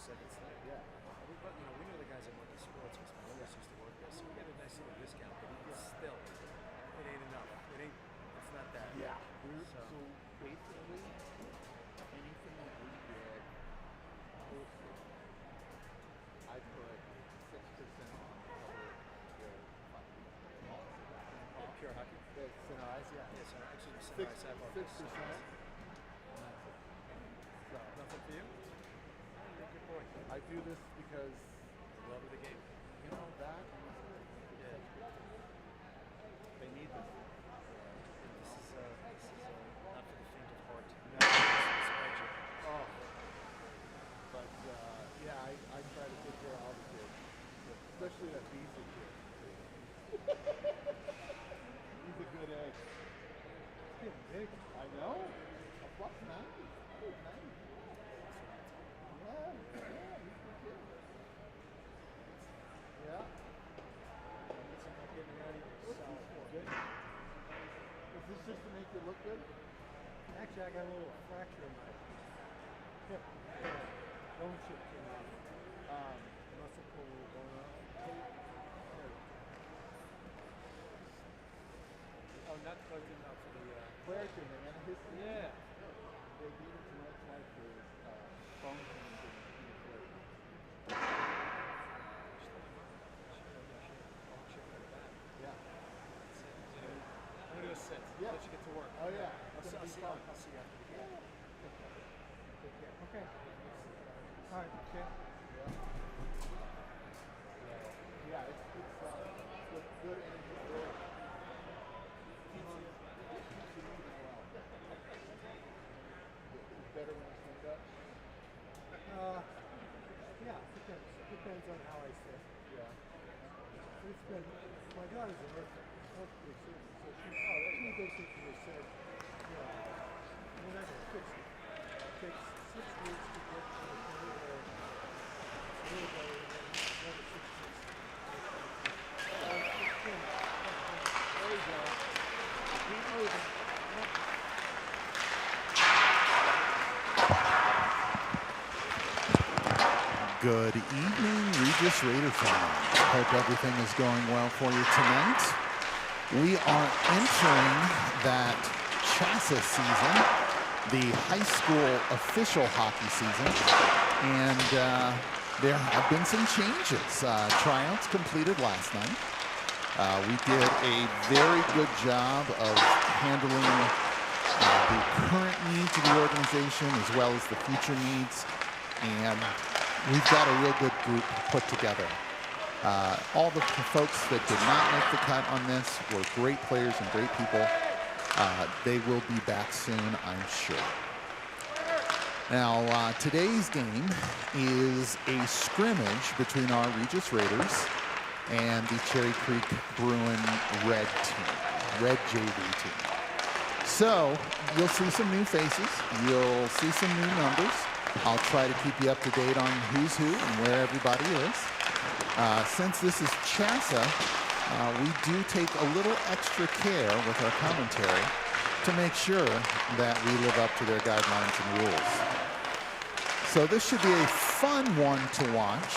said, it's like, Yeah. we know the guys that work at sports because my oldest used to work there, so we get a nice little discount, but it's still, it ain't enough. It's not that. Yeah. So, So basically, anything that we get posted, I put 6% on to cover the hockey policy. pure hockey? The center ice, yeah. Yes, actually, the center ice, I bought this. 6%. And that's it. So, Nothing for you? Oh, you're a good boy. I do this because, The love of the game. you know, that Yeah. they need this. This is not for the faint of heart. No. It's magic. Oh. But, yeah, I try to take care of all the kids, especially that Beasley kid. He's a good egg. He's getting big. I know. A plus 90. Good 90. Yeah, he's a good kid. Yeah. It's not getting ready. What's this for? Good. Is this just to make you look good? Actually, I got a little fracture in my hip. Bone chip came out. Muscle pull a little bone out. Oh, not plugged in now for the. Claire came in, and his Yeah. they beat him to next life for his phone came in the Claire. Yeah. I'm gonna go sit. Yeah. Let you get to work. Oh yeah. I'll see you after the game. Take care. Okay. All right. Okay. Yeah, it's good energy. It's better when it's cleaned up. Yeah, depends on how I sit. Yeah. It's been, my daughter's an orthopedic surgeon, so she basically said, whenever it fixes it, it takes 6 weeks to get to the point where it's a little better, and then another 6 weeks. There you go. Keep moving. Good evening, Regis Raider fans. Hope everything is going well for you tonight. We are entering that CHASA season, the high school official hockey season, and there have been some changes. Tryouts completed last night. We did a very good job of handling the current needs of the organization as well as the future needs, and we've got a real good group put together. All the folks that did not make the cut on this were great players and great people. They will be back soon, I'm sure. Now, today's game is a scrimmage between our Regis Raiders and the Cherry Creek Bruin Red team, Red JV team. So, you'll see some new faces. You'll see some new numbers. I'll try to keep you up to date on who's who and where everybody is. Since this is CHASA, we do take a little extra care with our commentary to make sure that we live up to their guidelines and rules. So this should be a fun one to watch.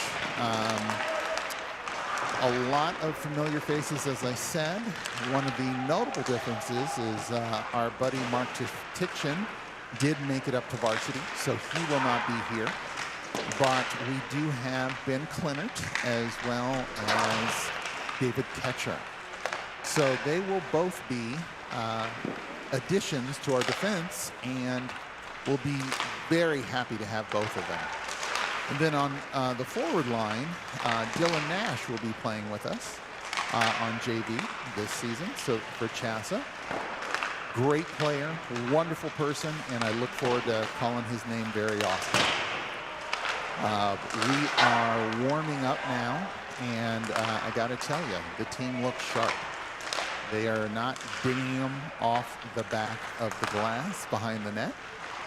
A lot of familiar faces, as I said. One of the notable differences is our buddy Mark Tiction did make it up to varsity, so he will not be here. But we do have Ben Clinert as well as David Ketcher. So they will both be additions to our defense, and we'll be very happy to have both of them. And then on the forward line, Dylan Nash will be playing with us on JV this season, so for CHASA. Great player, wonderful person, and I look forward to calling his name very often. We are warming up now, and I got to tell you, the team looks sharp. They are not dinging them off the back of the glass behind the net,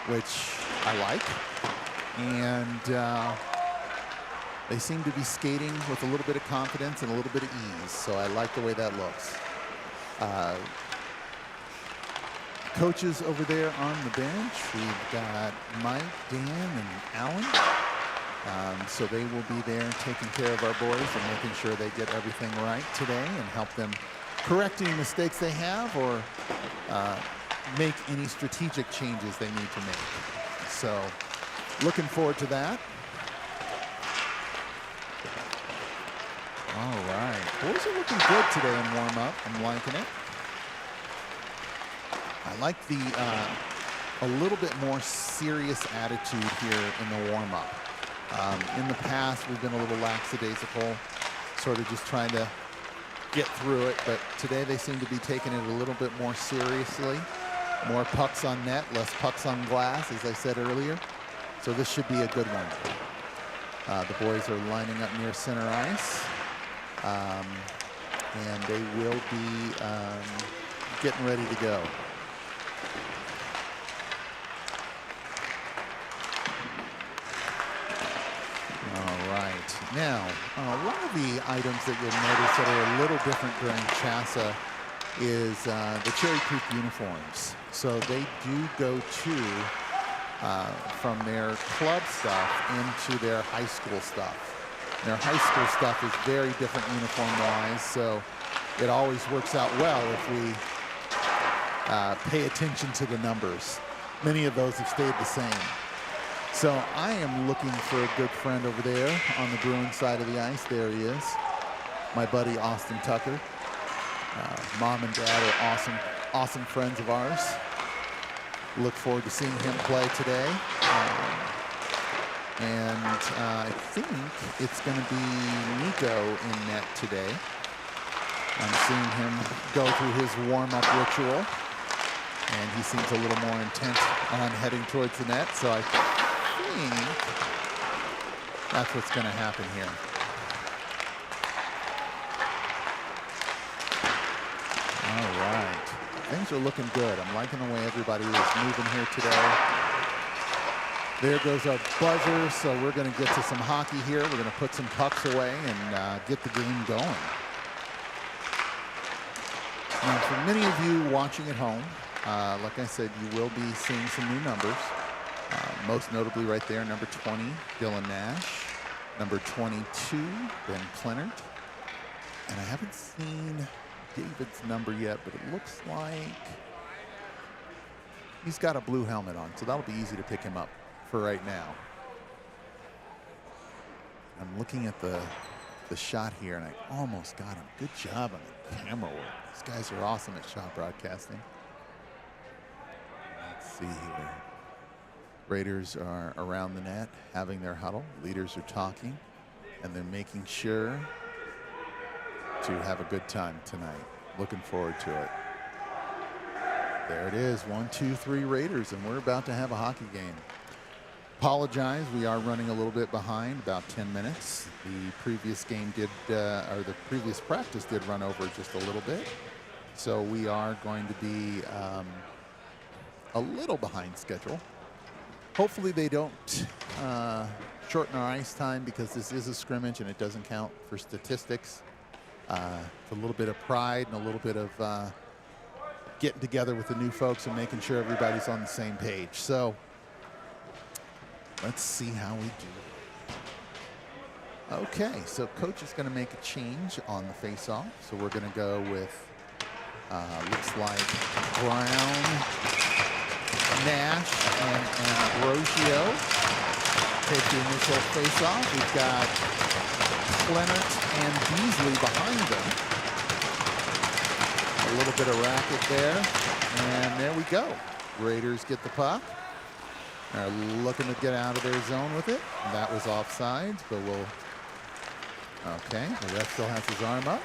which I like. And they seem to be skating with a little bit of confidence and a little bit of ease, so I like the way that looks. Coaches over there on the bench, we've got Mike, Dan, and Alan. So they will be there taking care of our boys and making sure they get everything right today and help them correct any mistakes they have or make any strategic changes they need to make. So looking forward to that. All right, boys are looking good today in warm-up. I'm liking it. I like the a little bit more serious attitude here in the warm-up. In the past, we've been a little lackadaisical, sort of just trying to get through it, but today they seem to be taking it a little bit more seriously. More pucks on net, less pucks on glass, as I said earlier. So this should be a good one. The boys are lining up near center ice, and they will be getting ready to go. Now, one of the items that you'll notice that are a little different during CHSAA is the Cherry Creek uniforms. So they do go from their club stuff into their high school stuff. Their high school stuff is very different uniform-wise, so it always works out well if we pay attention to the numbers. Many of those have stayed the same. So I am looking for a good friend over there on the Bruins side of the ice. There he is, my buddy Austin Tucker. Mom and Dad are awesome friends of ours. Look forward to seeing him play today. And I think it's going to be Nico in net today. I'm seeing him go through his warm-up ritual, and he seems a little more intent on heading towards the net. So I think that's what's going to happen here. All right. Things are looking good. I'm liking the way everybody is moving here today. There goes our buzzer. So we're going to get to some hockey here. We're going to put some pucks away and get the game going. Now, for many of you watching at home, like I said, you will be seeing some new numbers. Most notably right there, number 20, Dylan Nash. Number 22, Ben Plenert. And I haven't seen David's number yet, but it looks like he's got a blue helmet on, so that'll be easy to pick him up for right now. I'm looking at the shot here, and I almost got him. Good job on the camera work. These guys are awesome at shot broadcasting. Let's see here. Raiders are around the net, having their huddle. Leaders are talking, and they're making sure to have a good time tonight. Looking forward to it. There it is, 1, 2, 3 Raiders, and we're about to have a hockey game. Apologize, we are running a little bit behind, about 10 minutes. The previous game did, or the previous practice did run over just a little bit. So we are going to be a little behind schedule. Hopefully they don't shorten our ice time because this is a scrimmage and it doesn't count for statistics. It's a little bit of pride and a little bit of getting together with the new folks and making sure everybody's on the same page. So let's see how we do. Okay, so coach is going to make a change on the face-off. So we're going to go with, looks like Brown, Nash, and Ambrosio take the initial face-off. We've got Clement and Beasley behind them. A little bit of racket there, and there we go. Raiders get the puck. They're looking to get out of their zone with it. That was offsides, but we'll... Okay, the ref still has his arm up.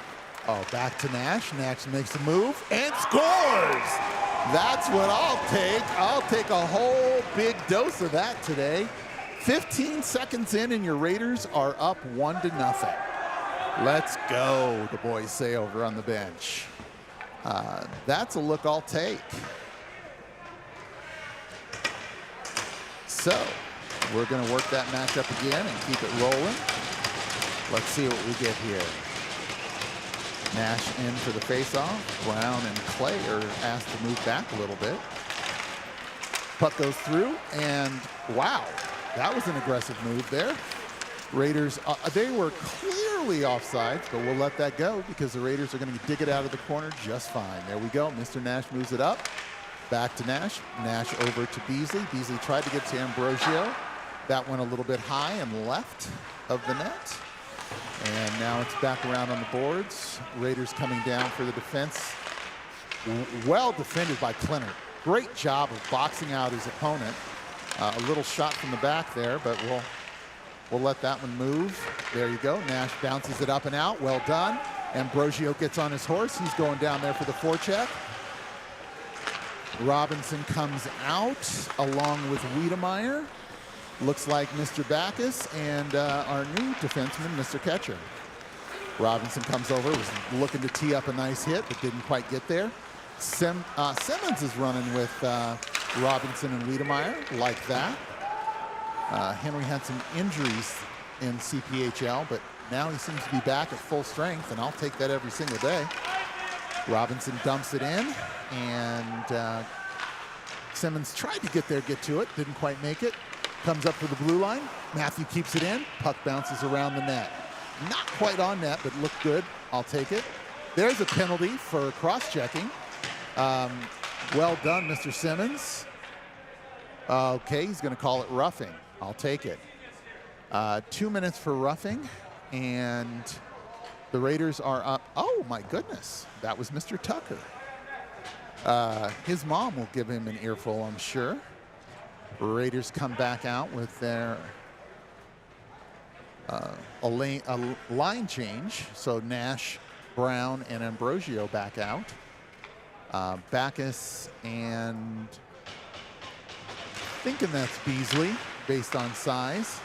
Oh, back to Nash. Nash makes a move and scores! That's what I'll take. I'll take a whole big dose of that today. 15 seconds in and your Raiders are up 1-0. Let's go, the boys say over on the bench. That's a look I'll take. So we're going to work that matchup again and keep it rolling. Let's see what we get here. Nash in for the faceoff. Brown and Clay are asked to move back a little bit. Puck goes through, and wow, that was an aggressive move there. Raiders, they were clearly offsides, but we'll let that go because the Raiders are going to dig it out of the corner just fine. There we go. Mr. Nash moves it up. Back to Nash. Nash over to Beasley. Beasley tried to get to Ambrosio. That went a little bit high and left of the net. And now it's back around on the boards. Raiders coming down for the defense. Well defended by Clinner. Great job of boxing out his opponent. A little shot from the back there, but we'll let that one move. There you go. Nash bounces it up and out. Well done. Ambrosio gets on his horse. He's going down there for the forecheck. Robinson comes out along with Wiedemeyer. Looks like Mr. Backus and our new defenseman, Mr. Ketcher. Robinson comes over, was looking to tee up a nice hit, but didn't quite get there. Simmons is running with Robinson and Wiedemeyer like that. Henry had some injuries in CPHL, but now he seems to be back at full strength, and I'll take that every single day. Robinson dumps it in, and Simmons tried to get to it, didn't quite make it. Comes up to the blue line. Matthew keeps it in. Puck bounces around the net. Not quite on net, but looked good. I'll take it. There's a penalty for cross-checking. Well done, Mr. Simmons. Okay, he's going to call it roughing. I'll take it. 2 minutes for roughing, and the Raiders are up. Oh, my goodness. That was Mr. Tucker. His mom will give him an earful, I'm sure. Raiders come back out with their a line change. So Nash, Brown, and Ambrosio back out. Backus and thinking that's Beasley based on size.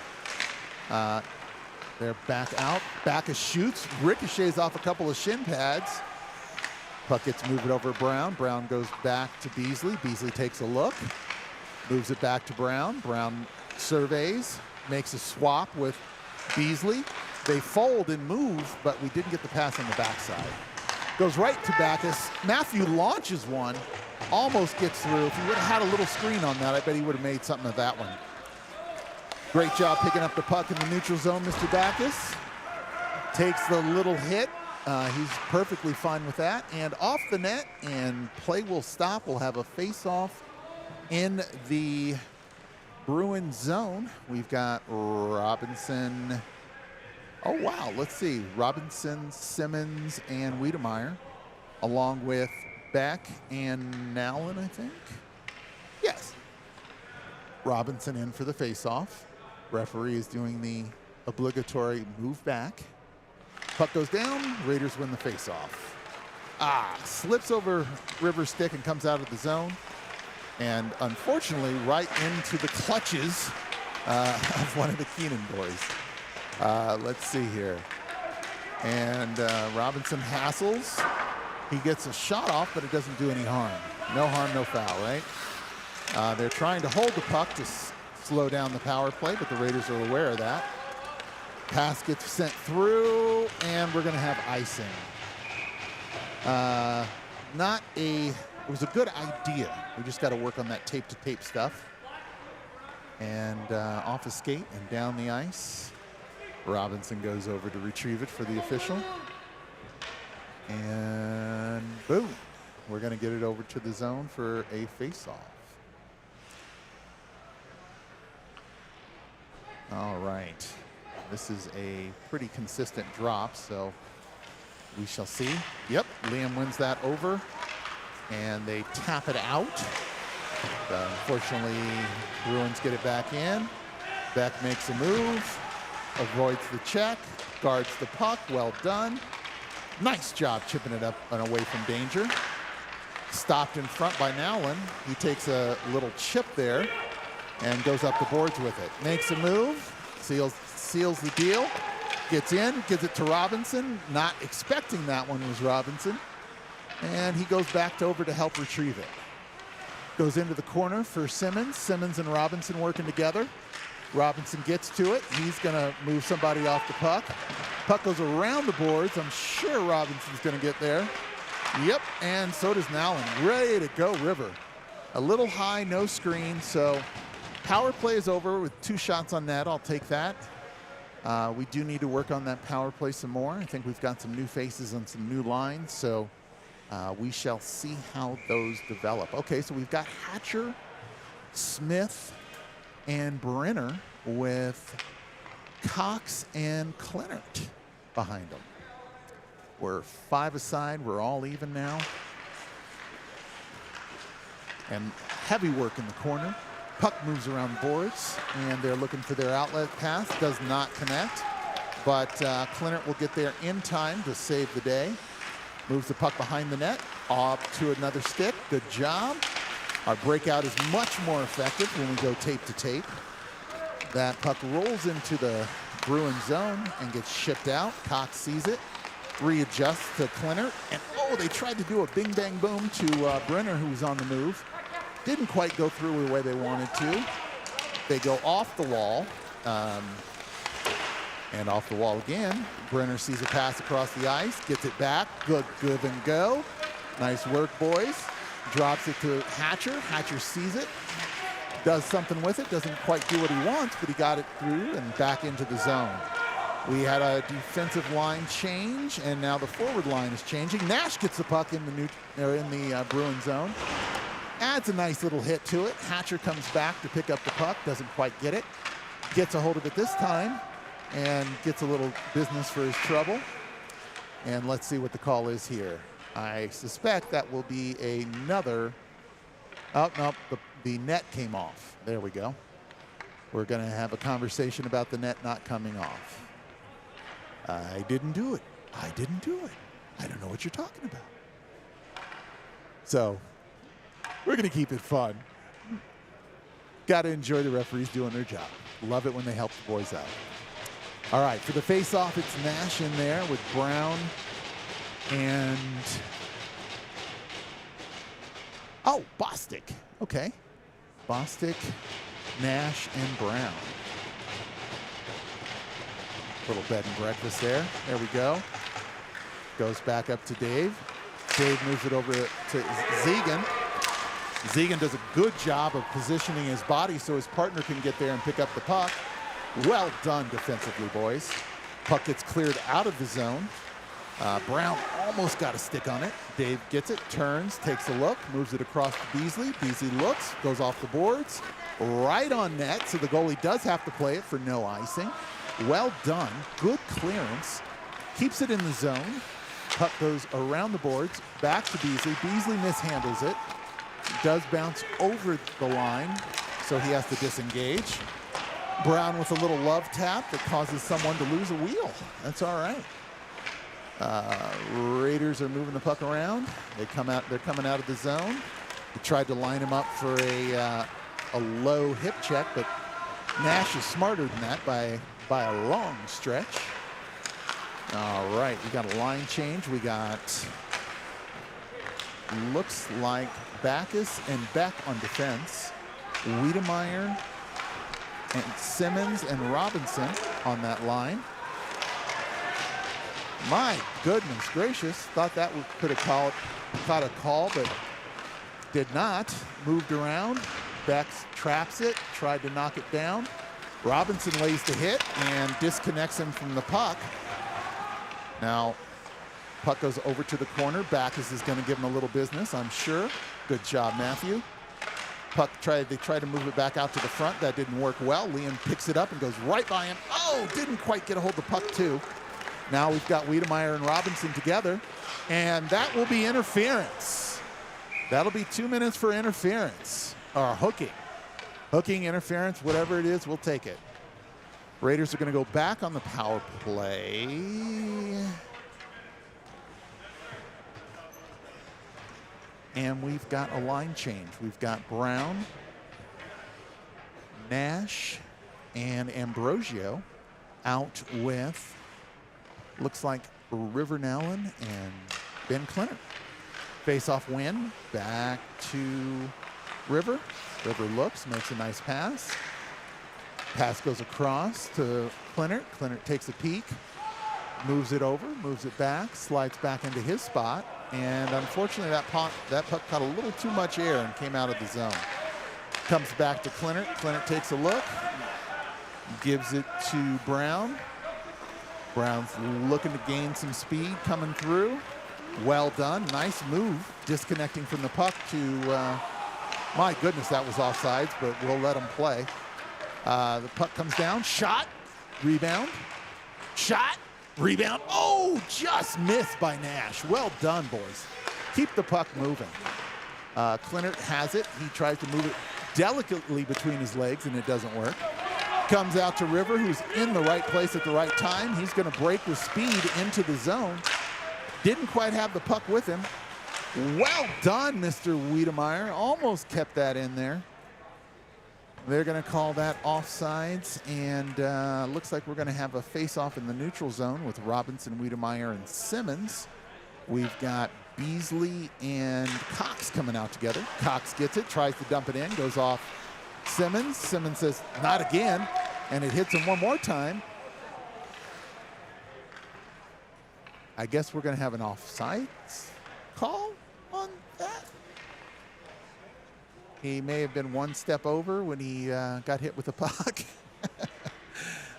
They're back out. Backus shoots, ricochets off a couple of shin pads. Puck gets moved over Brown. Brown goes back to Beasley. Beasley takes a look. Moves it back to Brown. Brown surveys, makes a swap with Beasley. They fold and move, but we didn't get the pass on the backside. Goes right to Backus. Matthew launches one, almost gets through. If he would have had a little screen on that, I bet he would have made something of that one. Great job picking up the puck in the neutral zone, Mr. Backus. Takes the little hit. He's perfectly fine with that. And off the net, and play will stop. We'll have a face-off in the Bruins zone. We've got Robinson. Oh, wow. Let's see. Robinson, Simmons, and Wiedemeyer, along with Beck and Nallin, I think. Yes. Robinson in for the face-off. Referee is doing the obligatory move back. Puck goes down. Raiders win the face-off. Slips over River's stick and comes out of the zone. And unfortunately, right into the clutches of one of the Keenan boys. Let's see here. And Robinson hassles. He gets a shot off, but it doesn't do any harm. No harm, no foul, right? They're trying to hold the puck to slow down the power play, but the Raiders are aware of that. Pass gets sent through, and we're going to have icing. It was a good idea. We just got to work on that tape-to-tape stuff. And off a skate and down the ice. Robinson goes over to retrieve it for the official. And boom. We're going to get it over to the zone for a face-off. All right. This is a pretty consistent drop, so we shall see. Yep, Liam wins that over. And they tap it out. Unfortunately, Bruins get it back in. Beck makes a move, avoids the check, guards the puck. Well done. Nice job chipping it up and away from danger. Stopped in front by Nowlin. He takes a little chip there and goes up the boards with it. Makes a move, seals the deal, gets in, gives it to Robinson. Not expecting that one was Robinson. And he goes back over to help retrieve it. Goes into the corner for Simmons. Simmons and Robinson working together. Robinson gets to it. He's going to move somebody off the puck. Puck goes around the boards. I'm sure Robinson's going to get there. Yep, and so does Nowlin. Ready to go, River. A little high, no screen, so power play is over with 2 shots on net. I'll take that. We do need to work on that power play some more. I think we've got some new faces and some new lines, so we shall see how those develop. Okay, so we've got Hatcher, Smith, and Brenner with Cox and Clinert behind them. We're 5 aside. We're all even now. And heavy work in the corner. Puck moves around boards, and they're looking for their outlet pass. Does not connect, but Clinert will get there in time to save the day. Moves the puck behind the net, off to another stick. Good job. Our breakout is much more effective when we go tape to tape. That puck rolls into the Bruins zone and gets shipped out. Cox sees it, readjusts to Clinert, and oh, they tried to do a bing bang boom to Brenner, who was on the move. Didn't quite go through the way they wanted to. They go off the wall, and off the wall again. Brenner sees a pass across the ice, gets it back. Good give and go. Nice work, boys. Drops it to Hatcher. Hatcher sees it, does something with it. Doesn't quite do what he wants, but he got it through and back into the zone. We had a defensive line change, and now the forward line is changing. Nash gets the puck in the Bruin zone. Adds a nice little hit to it. Hatcher comes back to pick up the puck. Doesn't quite get it. Gets a hold of it this time and gets a little business for his trouble. And let's see what the call is here. I suspect that will be another. Oh, no, the net came off. There we go. We're going to have a conversation about the net not coming off. I didn't do it. I didn't do it. I don't know what you're talking about. So we're going to keep it fun. Got to enjoy the referees doing their job. Love it when they help the boys out. All right, for the face-off, it's Nash in there with Brown and, oh, Bostic. Okay. Bostic, Nash, and Brown. Little bed and breakfast there. There we go. Goes back up to Dave. Dave moves it over to Zegan. Zegan does a good job of positioning his body so his partner can get there and pick up the puck. Well done defensively, boys. Puck gets cleared out of the zone. Brown almost got a stick on it. Dave gets it, turns, takes a look, moves it across to Beasley. Beasley looks, goes off the boards, right on net, so the goalie does have to play it for no icing. Well done, good clearance. Keeps it in the zone. Puck goes around the boards, back to Beasley. Beasley mishandles it. Does bounce over the line, so he has to disengage. Brown with a little love tap that causes someone to lose a wheel. That's all right. Raiders are moving the puck around. They're coming out of the zone. They tried to line him up for a low hip check, but Nash is smarter than that by a long stretch. All right, we got a line change. We got, looks like Backus and Beck on defense. Wiedemeyer and Simmons and Robinson on that line. My goodness gracious, thought that could have caught a call, but did not. Moved around. Beck traps it, tried to knock it down. Robinson lays the hit and disconnects him from the puck. Now, puck goes over to the corner. Backus is going to give him a little business, I'm sure. Good job, Matthew. Puck they tried to move it back out to the front. That didn't work well. Leon picks it up and goes right by him. Oh, didn't quite get a hold of the puck too. Now we've got Wiedemeyer and Robinson together, and that will be interference. That'll be 2 minutes for interference, or hooking. Hooking, interference, whatever it is, we'll take it. Raiders are going to go back on the power play. And we've got a line change. We've got Brown, Nash, and Ambrosio out with, looks like Rivernellen and Ben Clinert. Face-off win, back to River. River looks, makes a nice pass. Pass goes across to Clinert. Clinert takes a peek, moves it over, moves it back, slides back into his spot. And unfortunately, that puck caught a little too much air and came out of the zone. Comes back to Clinert. Clinert takes a look, gives it to Brown. Browns looking to gain some speed coming through. Well done. Nice move. Disconnecting from the puck to, my goodness, that was offsides, but we'll let them play. The puck comes down. Shot. Rebound. Shot. Rebound. Oh, just missed by Nash. Well done, boys. Keep the puck moving. Clinert has it. He tries to move it delicately between his legs, and it doesn't work. Comes out to River, who's in the right place at the right time. He's going to break with speed into the zone. Didn't quite have the puck with him. Well done, Mr. Wiedemeyer. Almost kept that in there. They're going to call that offsides, and looks like we're going to have a face-off in the neutral zone with Robinson, Wiedemeyer, and Simmons. We've got Beasley and Cox coming out together. Cox gets it, tries to dump it in, goes off Simmons. Simmons says, not again, and it hits him one more time. I guess we're going to have an offsides call on that. He may have been one step over when he got hit with the puck.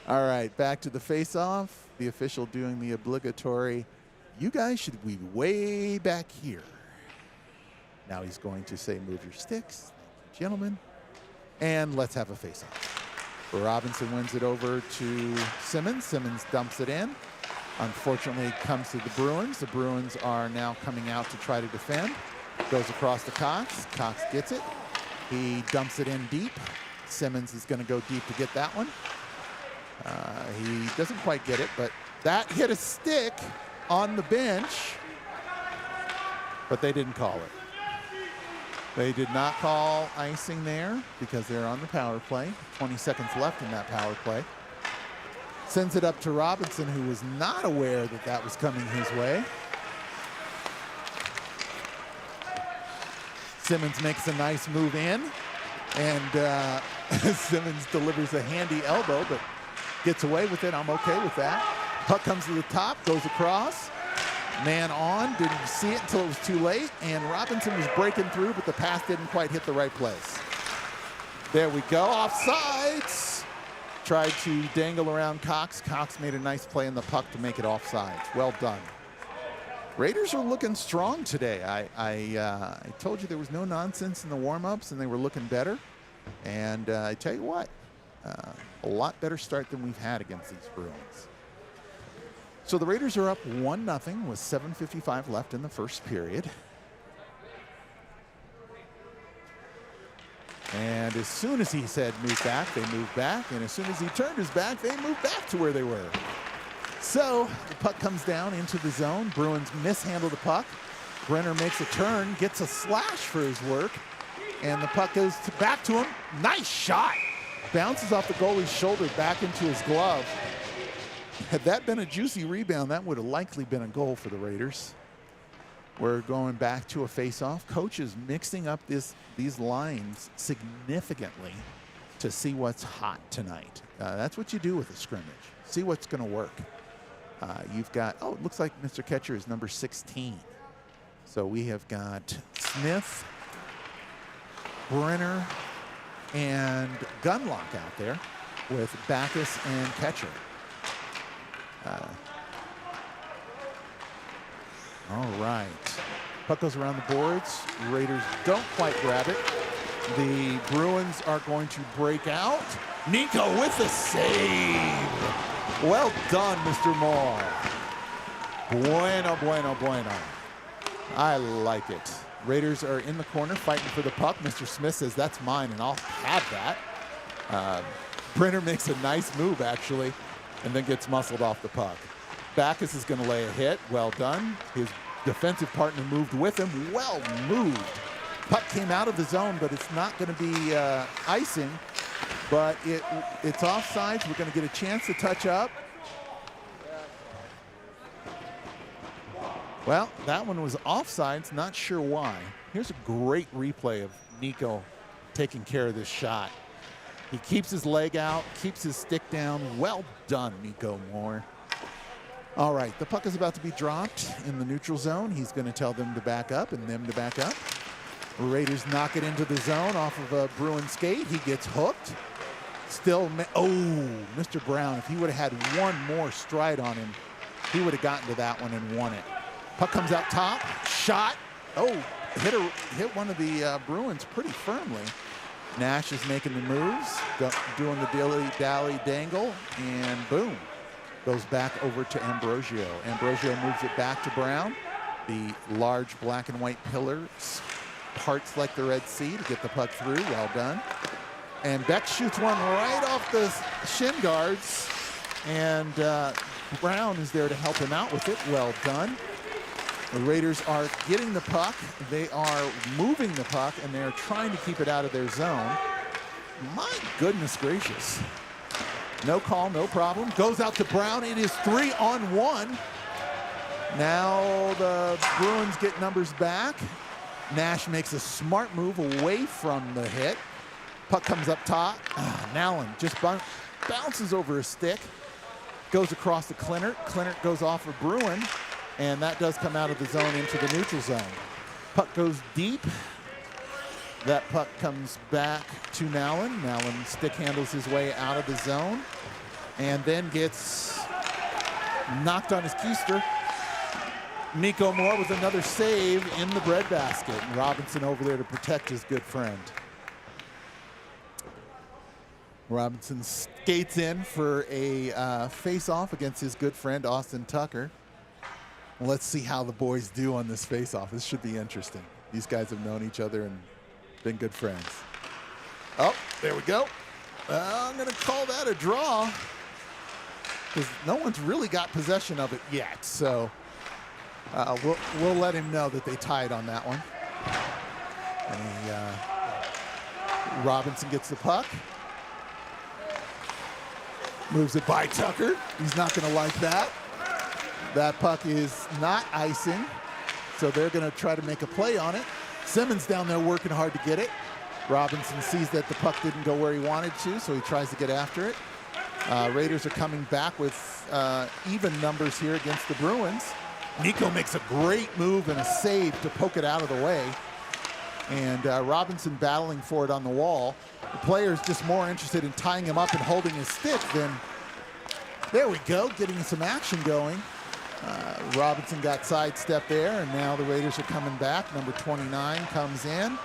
All right, back to the face-off. The official doing the obligatory, you guys should be way back here. Now he's going to say, move your sticks, thank you, gentlemen. And let's have a face-off. Robinson wins it over to Simmons. Simmons dumps it in. Unfortunately, it comes to the Bruins. The Bruins are now coming out to try to defend. Goes across to Cox. Cox gets it. He dumps it in deep. Simmons is going to go deep to get that one. He doesn't quite get it, but that hit a stick on the bench, but they didn't call it. They did not call icing there because they're on the power play. 20 seconds left in that power play. Sends it up to Robinson, who was not aware that that was coming his way. Simmons makes a nice move in, and Simmons delivers a handy elbow, but gets away with it. I'm okay with that. Puck comes to the top, goes across. Man on, didn't see it until it was too late, and Robinson was breaking through, but the pass didn't quite hit the right place. There we go, offsides. Tried to dangle around Cox. Cox made a nice play in the puck to make it offsides. Well done. Raiders are looking strong today. I told you there was no nonsense in the warm-ups, and they were looking better. And I tell you what, a lot better start than we've had against these Bruins. So the Raiders are up 1-0 with 7:55 left in the first period. And as soon as he said move back, they moved back. And as soon as he turned his back, they moved back to where they were. So the puck comes down into the zone. Bruins mishandle the puck. Brenner makes a turn, gets a slash for his work. And the puck goes back to him. Nice shot. Bounces off the goalie's shoulder back into his glove. Had that been a juicy rebound, that would have likely been a goal for the Raiders. We're going back to a face-off. Coach is mixing up these lines significantly to see what's hot tonight. That's what you do with a scrimmage. See what's going to work. You've got, it looks like Mr. Catcher is number 16. So we have got Smith, Brenner, and Gunlock out there with Backus and Catcher. All right. Puck goes around the boards. Raiders don't quite grab it. The Bruins are going to break out. Nico with the save. Well done, Mr. Moore. Bueno, bueno, bueno. I like it. Raiders are in the corner fighting for the puck. Mr. Smith says, that's mine, and I'll have that. Brenner makes a nice move, actually, and then gets muscled off the puck. Backus is going to lay a hit. Well done. His defensive partner moved with him. Well moved. Puck came out of the zone, but it's not going to be icing. But it's offsides. We're going to get a chance to touch up. Well, that one was offsides. Not sure why. Here's a great replay of Nico taking care of this shot. He keeps his leg out, keeps his stick down. Well done, Nico Moore. All right, the puck is about to be dropped in the neutral zone. He's going to tell them to back up and them to back up. Raiders knock it into the zone off of a Bruin skate. He gets hooked. Still, Mr. Brown, if he would have had one more stride on him, he would have gotten to that one and won it. Puck comes out top, shot. Oh, hit one of the Bruins pretty firmly. Nash is making the moves, doing the dilly-dally dangle, and boom, goes back over to Ambrosio. Ambrosio moves it back to Brown. The large black and white pillar parts like the Red Sea to get the puck through. Well done. And Beck shoots one right off the shin guards, and Brown is there to help him out with it. Well done. The Raiders are getting the puck. They are moving the puck, and they're trying to keep it out of their zone. My goodness gracious. No call, no problem. Goes out to Brown. It is 3-on-1. Now the Bruins get numbers back. Nash makes a smart move away from the hit. Puck comes up top. Nallen just bounces over a stick. Goes across to Klintert. Klintert goes off of Bruin. And that does come out of the zone into the neutral zone. Puck goes deep. That puck comes back to Nallen. Nallen stick handles his way out of the zone and then gets knocked on his keister. Nico Moore with another save in the breadbasket. And Robinson over there to protect his good friend. Robinson skates in for a face-off against his good friend Austin Tucker. Let's see how the boys do on this face-off. This should be interesting. These guys have known each other and been good friends. Oh, there we go. I'm going to call that a draw because no one's really got possession of it yet. So we'll let him know that they tied on that one. And Robinson gets the puck. Moves it by Tucker. He's not going to like that. That puck is not icing, so they're going to try to make a play on it. Simmons down there working hard to get it. Robinson sees that the puck didn't go where he wanted to, so he tries to get after it. Raiders are coming back with even numbers here against the Bruins. Nico makes a great move and a save to poke it out of the way. And Robinson battling for it on the wall. The player's just more interested in tying him up and holding his stick than, there we go, getting some action going. Robinson got sidestepped there, and now the Raiders are coming back. Number 29 comes in,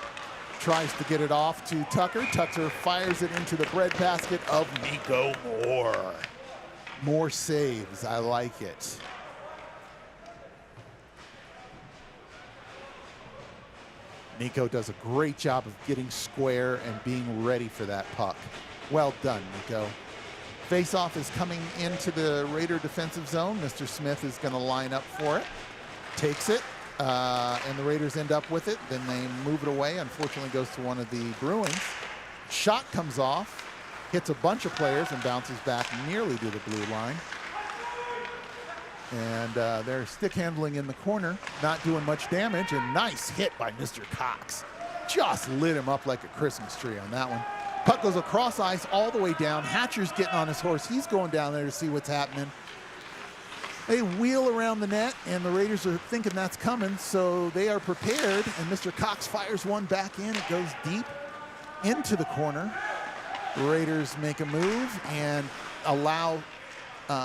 tries to get it off to Tucker. Tucker fires it into the breadbasket of Nico Moore. More saves. I like it. Nico does a great job of getting square and being ready for that puck. Well done, Nico. Face-off is coming into the Raider defensive zone. Mr. Smith is going to line up for it. Takes it, and the Raiders end up with it. Then they move it away. Unfortunately, goes to one of the Bruins. Shot comes off, hits a bunch of players, and bounces back nearly to the blue line. And they're stick handling in the corner, not doing much damage. And nice hit by Mr. Cox. Just lit him up like a Christmas tree on that one. Puck goes across ice all the way down. Hatcher's getting on his horse. He's going down there to see what's happening. They wheel around the net, and the Raiders are thinking that's coming, so they are prepared. And Mr. Cox fires one back in. It goes deep into the corner. The Raiders make a move and allow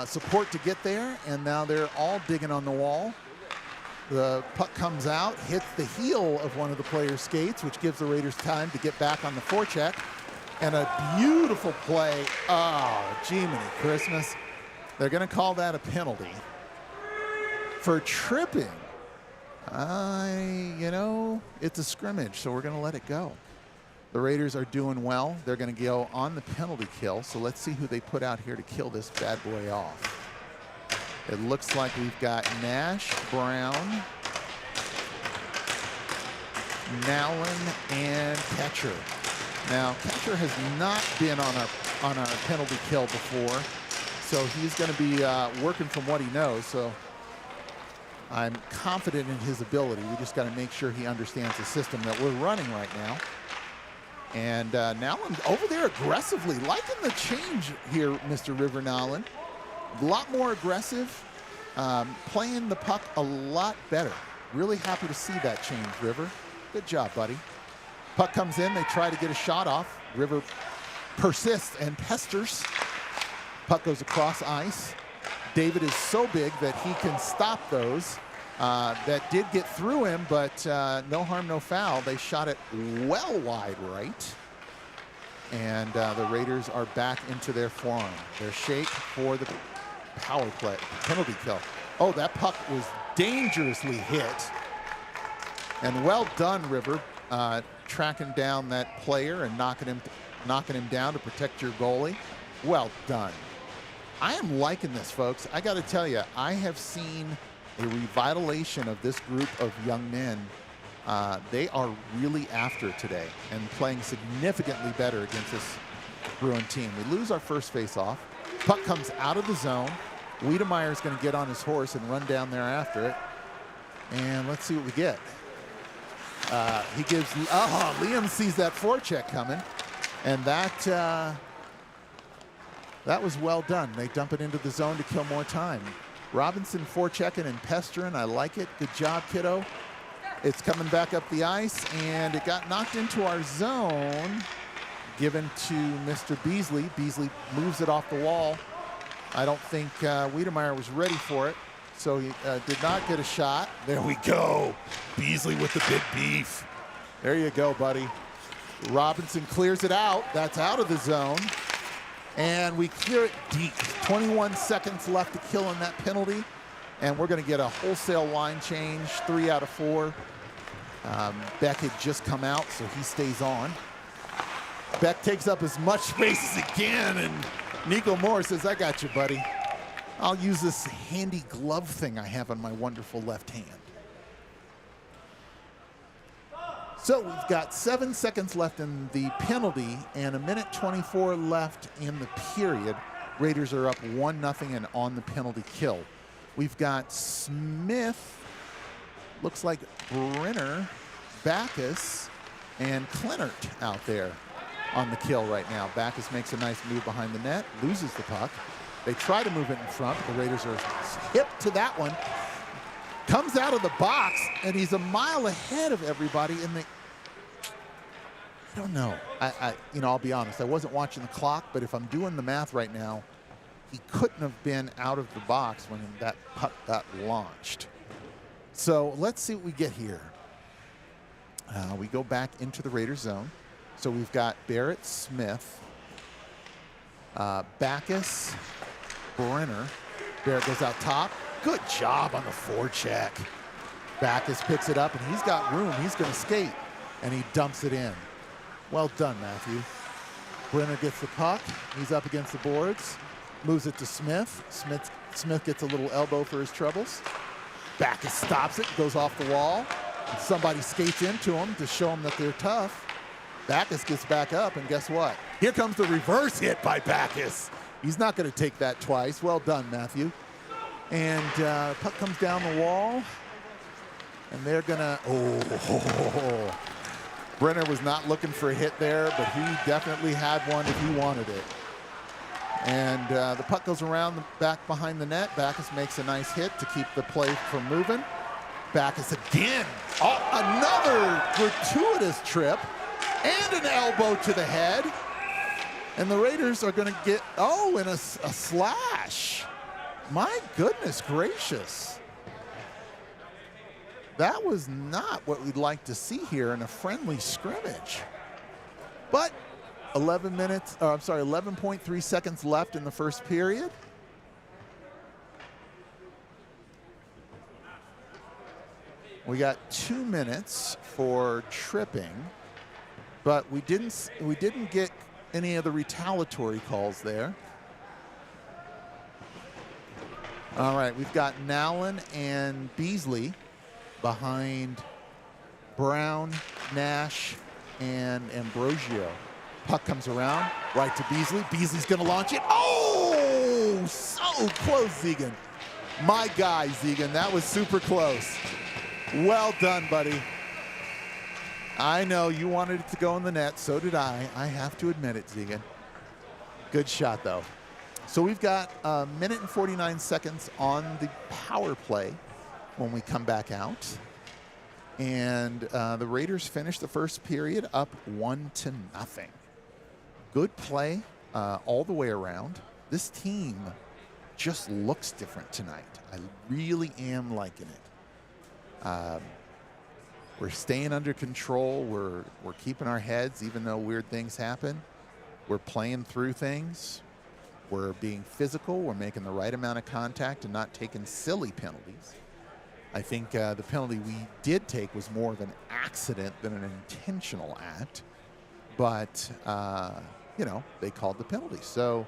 support to get there, and now they're all digging on the wall. The puck comes out, hits the heel of one of the players' skates, which gives the Raiders time to get back on the forecheck. And a beautiful play. Oh, Jiminy Christmas. They're going to call that a penalty for tripping. It's a scrimmage, so we're going to let it go. The Raiders are doing well. They're going to go on the penalty kill, so let's see who they put out here to kill this bad boy off. It looks like we've got Nash, Brown, Nallen, and Ketcher. Now, Ketcher has not been on our penalty kill before, so he's going to be working from what he knows. So I'm confident in his ability. We just got to make sure he understands the system that we're running right now. And Nallen over there aggressively, liking the change here, Mr. River Nallen. A lot more aggressive, playing the puck a lot better. Really happy to see that change, River. Good job, buddy. Puck comes in, they try to get a shot off. River persists and pesters. Puck goes across ice. David is so big that he can stop those. That did get through him, but no harm, no foul. They shot it well wide right. And the Raiders are back into their form. Their shake for the power play, penalty kill. Oh, that puck was dangerously hit. And well done, River, tracking down that player and knocking him down to protect your goalie. Well done. I am liking this, folks. I got to tell you, I have seen a revitalization of this group of young men. They are really after it today and playing significantly better against this Bruin team. We lose our first face-off. Puck comes out of the zone. Wiedemeyer is going to get on his horse and run down there after it. And let's see what we get. He gives, Liam sees that forecheck coming. And that was well done. They dump it into the zone to kill more time. Robinson forechecking and pestering. I like it. Good job, kiddo. It's coming back up the ice, and it got knocked into our zone. Given to Mr. Beasley. Beasley moves it off the wall. I don't think Wiedemeyer was ready for it, so he did not get a shot. There we go. Beasley with the big beef. There you go, buddy. Robinson clears it out. That's out of the zone. And we clear it deep. 21 seconds left to kill in that penalty. And we're going to get a wholesale line change, 3 out of 4. Beck had just come out, so he stays on. Beck takes up as much space as he can, and Nico Moore says, I got you, buddy. I'll use this handy glove thing I have on my wonderful left hand. So we've got 7 seconds left in the penalty and 1:24 left in the period. Raiders are up 1-0 and on the penalty kill. We've got Smith, looks like Brenner, Backus, and Kleinert out there on the kill right now. Backus makes a nice move behind the net, loses the puck. They try to move it in front. The Raiders are hip to that one. Comes out of the box, and he's a mile ahead of everybody in the... I don't know. I'll be honest. I wasn't watching the clock, but if I'm doing the math right now, he couldn't have been out of the box when that puck got launched. So let's see what we get here. We go back into the Raiders zone. So we've got Barrett, Smith, Backus, Brenner. Barrett goes out top. Good job on the forecheck. Backus picks it up, and he's got room. He's going to skate, and he dumps it in. Well done, Matthew. Brenner gets the puck. He's up against the boards. Moves it to Smith. Smith gets a little elbow for his troubles. Backus stops it, goes off the wall. Somebody skates into him to show him that they're tough. Backus gets back up, and guess what? Here comes the reverse hit by Backus. He's not going to take that twice. Well done, Matthew. And puck comes down the wall, and they're going to, Brenner was not looking for a hit there, but he definitely had one if he wanted it. And the puck goes around the back behind the net. Backus makes a nice hit to keep the play from moving. Backus again. Oh, another gratuitous trip and an elbow to the head. And the Raiders are going to get, and a slash. My goodness gracious. That was not what we'd like to see here in a friendly scrimmage. But 11.3 seconds left in the first period. We got 2 minutes for tripping, but we didn't get any of the retaliatory calls there. All right, we've got Nowlin and Beasley behind Brown, Nash, and Ambrosio. Puck comes around, right to Beasley. Beasley's going to launch it. Oh, so close, Zegan. My guy, Zegan, that was super close. Well done, buddy. I know you wanted it to go in the net. So did I. I have to admit it, Zegan. Good shot, though. So we've got 1:49 seconds on the power play when we come back out. And the Raiders finish the first period up 1-0. good play all the way around. This team just looks different tonight. I really am liking it. We're staying under control. We're keeping our heads, even though weird things happen. We're playing through things. We're being physical. We're making the right amount of contact and not taking silly penalties. I think the penalty we did take was more of an accident than an intentional act. But, you know, they called the penalty. So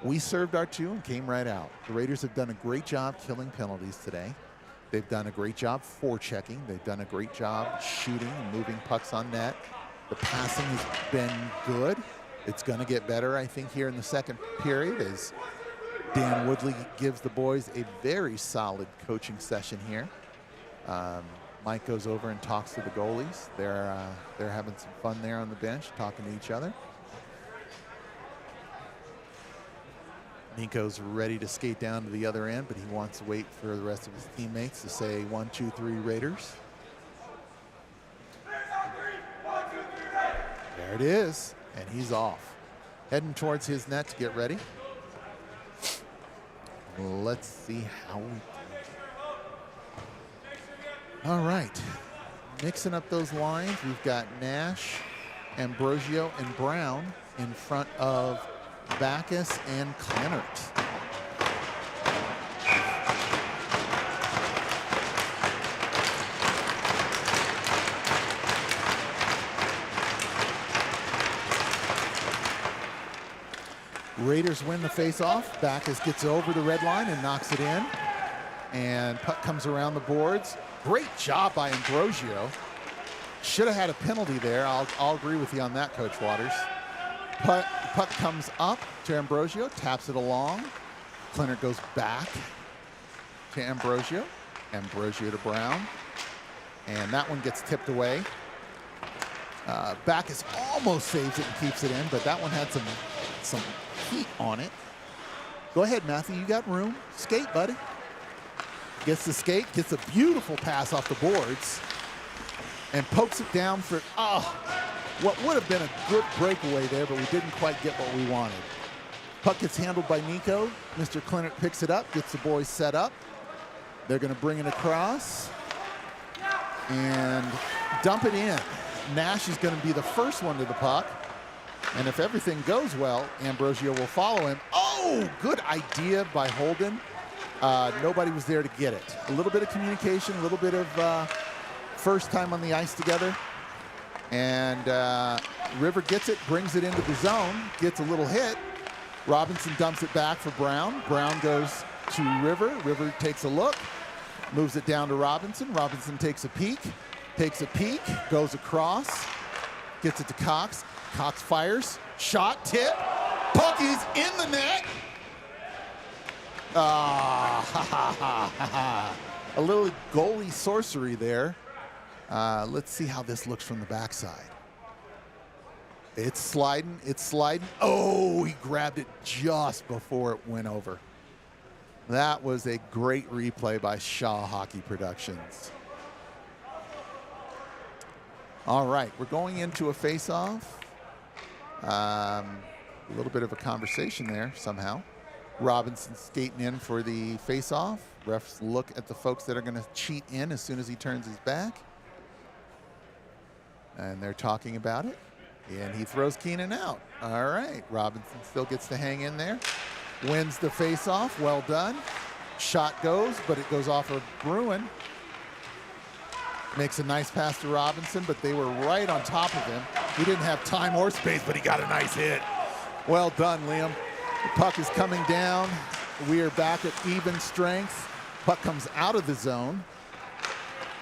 we served our two and came right out. The Raiders have done a great job killing penalties today. They've done a great job forechecking. They've done a great job shooting and moving pucks on net. The passing has been good. It's going to get better, I think, here in the second period as Dan Woodley gives the boys a very solid coaching session here. Mike goes over and talks to the goalies. They're having some fun there on the bench, talking to each other. Nico's ready to skate down to the other end, but he wants to wait for the rest of his teammates to say 1, 2, 3 Raiders. There it is, and he's off. Heading towards his net to get ready. Let's see how we do. All right, mixing up those lines. We've got Nash, Ambrosio, and Brown in front of Backus and Kleinert. Raiders win the face-off. Backus gets over the red line and knocks it in. And puck comes around the boards. Great job by Ambrosio. Should have had a penalty there. I'll agree with you on that, Coach Waters. Puck comes up to Ambrosio, taps it along. Kleinert goes back to Ambrosio. Ambrosio to Brown. And that one gets tipped away. Backus almost saves it and keeps it in, but that one had some heat on it. Go ahead, Matthew. You got room. Skate, buddy. Gets the skate, gets a beautiful pass off the boards, and pokes it down for, what would have been a good breakaway there, but we didn't quite get what we wanted. Puck gets handled by Nico. Mr. Kleinert picks it up, gets the boys set up. They're going to bring it across and dump it in. Nash is going to be the first one to the puck, and if everything goes well, Ambrosio will follow him. Oh, good idea by Holden. Nobody was there to get it. A little bit of communication, a little bit of first time on the ice together. And River gets it, brings it into the zone, gets a little hit. Robinson dumps it back for Brown. Brown goes to River. River takes a look, moves it down to Robinson. Robinson takes a peek, goes across, gets it to Cox. Cox fires, shot, tip, puck is in the net. A little goalie sorcery there. Let's see how this looks from the backside. It's sliding. Oh, he grabbed it just before it went over. That was a great replay by Shaw Hockey Productions. All right, we're going into a face-off. A little bit of a conversation there somehow. Robinson skating in for the face-off. Refs look at the folks that are going to cheat in as soon as he turns his back. And they're talking about it. And he throws Keenan out. All right, Robinson still gets to hang in there. Wins the face-off, well done. Shot goes, but it goes off of Bruin. Makes a nice pass to Robinson, but they were right on top of him. He didn't have time or space, but he got a nice hit. Well done, Liam. The puck is coming down. We are back at even strength. Puck comes out of the zone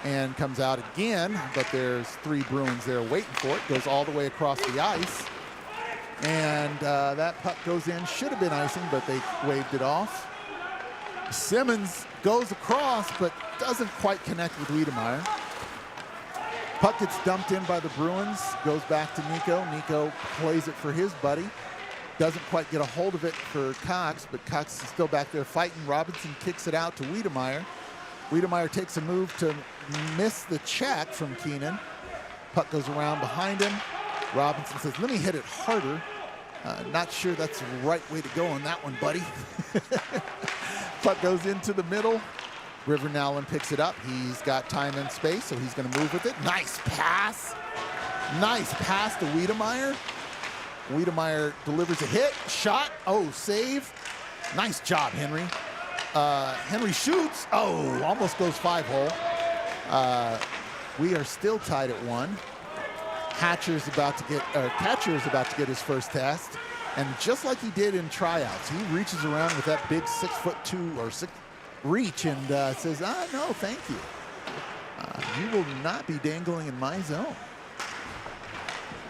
and comes out again, but there's 3 Bruins there waiting for it. Goes all the way across the ice. And that puck goes in. Should have been icing, but they waved it off. Simmons goes across, but doesn't quite connect with Wiedemeyer. Puck gets dumped in by the Bruins. Goes back to Nico. Nico plays it for his buddy. Doesn't quite get a hold of it for Cox, but Cox is still back there fighting. Robinson kicks it out to Wiedemeyer. Wiedemeyer takes a move to miss the check from Keenan. Puck goes around behind him. Robinson says, let me hit it harder. Not sure that's the right way to go on that one, buddy. Puck goes into the middle. River Nowlin picks it up. He's got time and space, so he's going to move with it. Nice pass. Nice pass to Wiedemeyer. Wiedemeyer delivers a hit. Shot. Oh, save. Nice job, Henry. Henry shoots. Oh, almost goes 5-hole. We are still tied at 1. Catcher is about to get his first test. And just like he did in tryouts, he reaches around with that big 6'2" or 6 reach and says, no, thank you. You will not be dangling in my zone.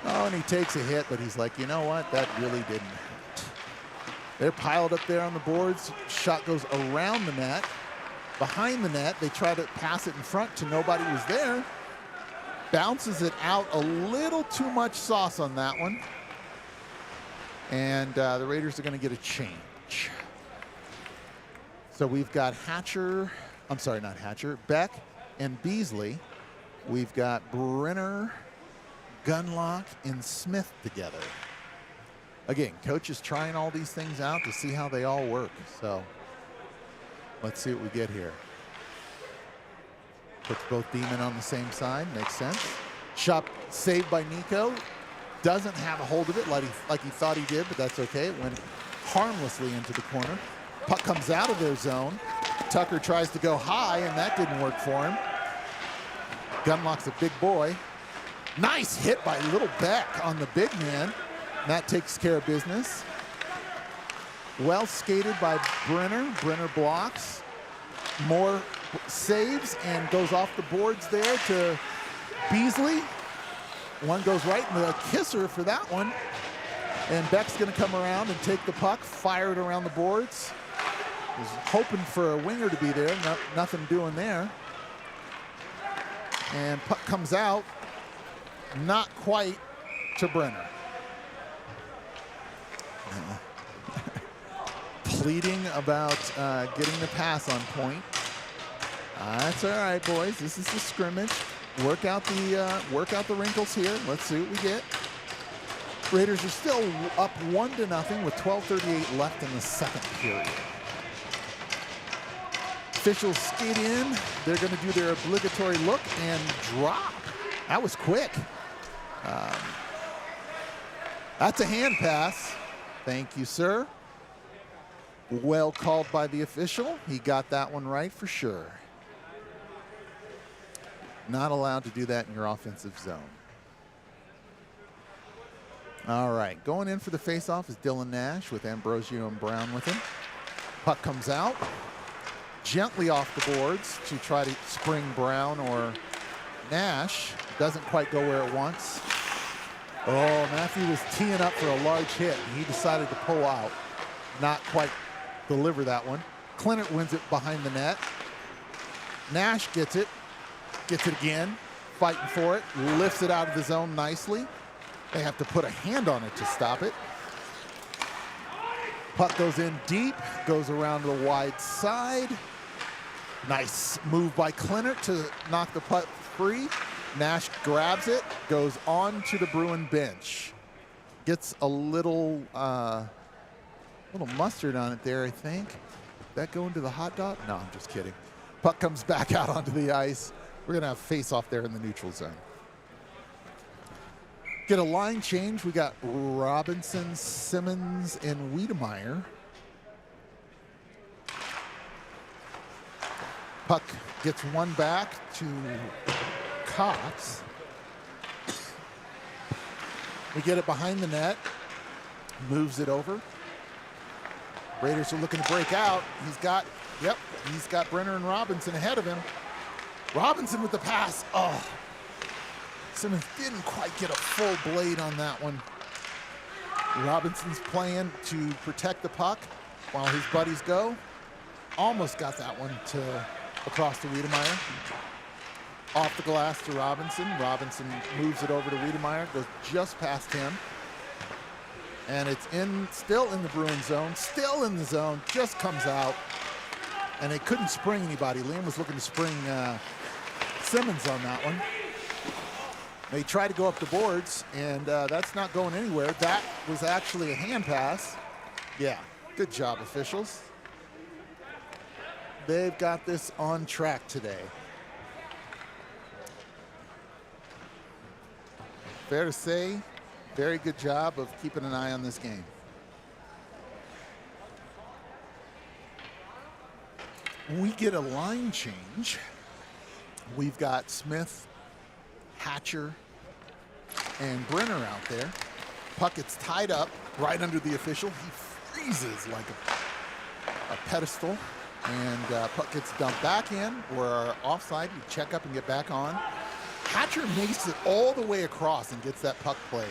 Oh, and he takes a hit, but he's like, you know what? That really didn't hurt. They're piled up there on the boards. Shot goes around the net. Behind the net, they try to pass it in front to nobody was there. Bounces it out a little too much sauce on that one. And the Raiders are going to get a change. So we've got Beck and Beasley. We've got Brenner, Gunlock, and Smith together. Again, coach is trying all these things out to see how they all work. So let's see what we get here. Puts both D-men on the same side. Makes sense. Shot saved by Nico. Doesn't have a hold of it like he thought he did, but that's okay. It went harmlessly into the corner. Puck comes out of their zone. Tucker tries to go high, and that didn't work for him. Gunlock's a big boy. Nice hit by Little Beck on the big man. That takes care of business. Well skated by Brenner. Brenner blocks. More saves and goes off the boards there to Beasley. One goes right in the kisser for that one. And Beck's going to come around and take the puck, fire it around the boards. Was hoping for a winger to be there. Nothing doing there. And puck comes out. Not quite to Brenner. Pleading about getting the pass on point. That's all right, boys. This is the scrimmage. Work out the wrinkles here. Let's see what we get. Raiders are still up 1-0 with 12:38 left in the second period. Officials skate in. They're going to do their obligatory look and drop. That was quick. That's a hand pass. Thank you, sir. Well called by the official. He got that one right for sure. Not allowed to do that in your offensive zone. All right, going in for the faceoff is Dylan Nash with Ambrosio and Brown with him. Puck comes out. Gently off the boards to try to spring Brown or Nash. Doesn't quite go where it wants. Oh, Matthew was teeing up for a large hit, and he decided to pull out. Not quite deliver that one. Clinton wins it behind the net. Nash gets it again, fighting for it, lifts it out of the zone nicely. They have to put a hand on it to stop it. Puck goes in deep, goes around the wide side. Nice move by Clinton to knock the puck free. Nash grabs it, goes on to the Bruin bench. Gets a little mustard on it there, I think. That go into the hot dog? No, I'm just kidding. Puck comes back out onto the ice. We're going to have face-off there in the neutral zone. Get a line change. We got Robinson, Simmons, and Wiedemeyer. Puck gets one back to Cox. We get it behind the net. Moves it over. Raiders are looking to break out. He's got Brenner and Robinson ahead of him. Robinson with the pass. Oh, Simmons didn't quite get a full blade on that one. Robinson's playing to protect the puck while his buddies go. Almost got that one across to Wiedemeyer. Off the glass to Robinson. Robinson moves it over to Wiedemeyer, goes just past him. And it's still in the Bruin zone, still in the zone, just comes out. And they couldn't spring anybody. Liam was looking to spring Simmons on that one. They try to go up the boards, and that's not going anywhere. That was actually a hand pass. Yeah, good job, officials. They've got this on track today. Fair to say, very good job of keeping an eye on this game. We get a line change. We've got Smith, Hatcher, and Brenner out there. Puck gets tied up right under the official. He freezes like a pedestal, and puck gets dumped back in. We're offside. We check up and get back on. Hatcher makes it all the way across and gets that puck played.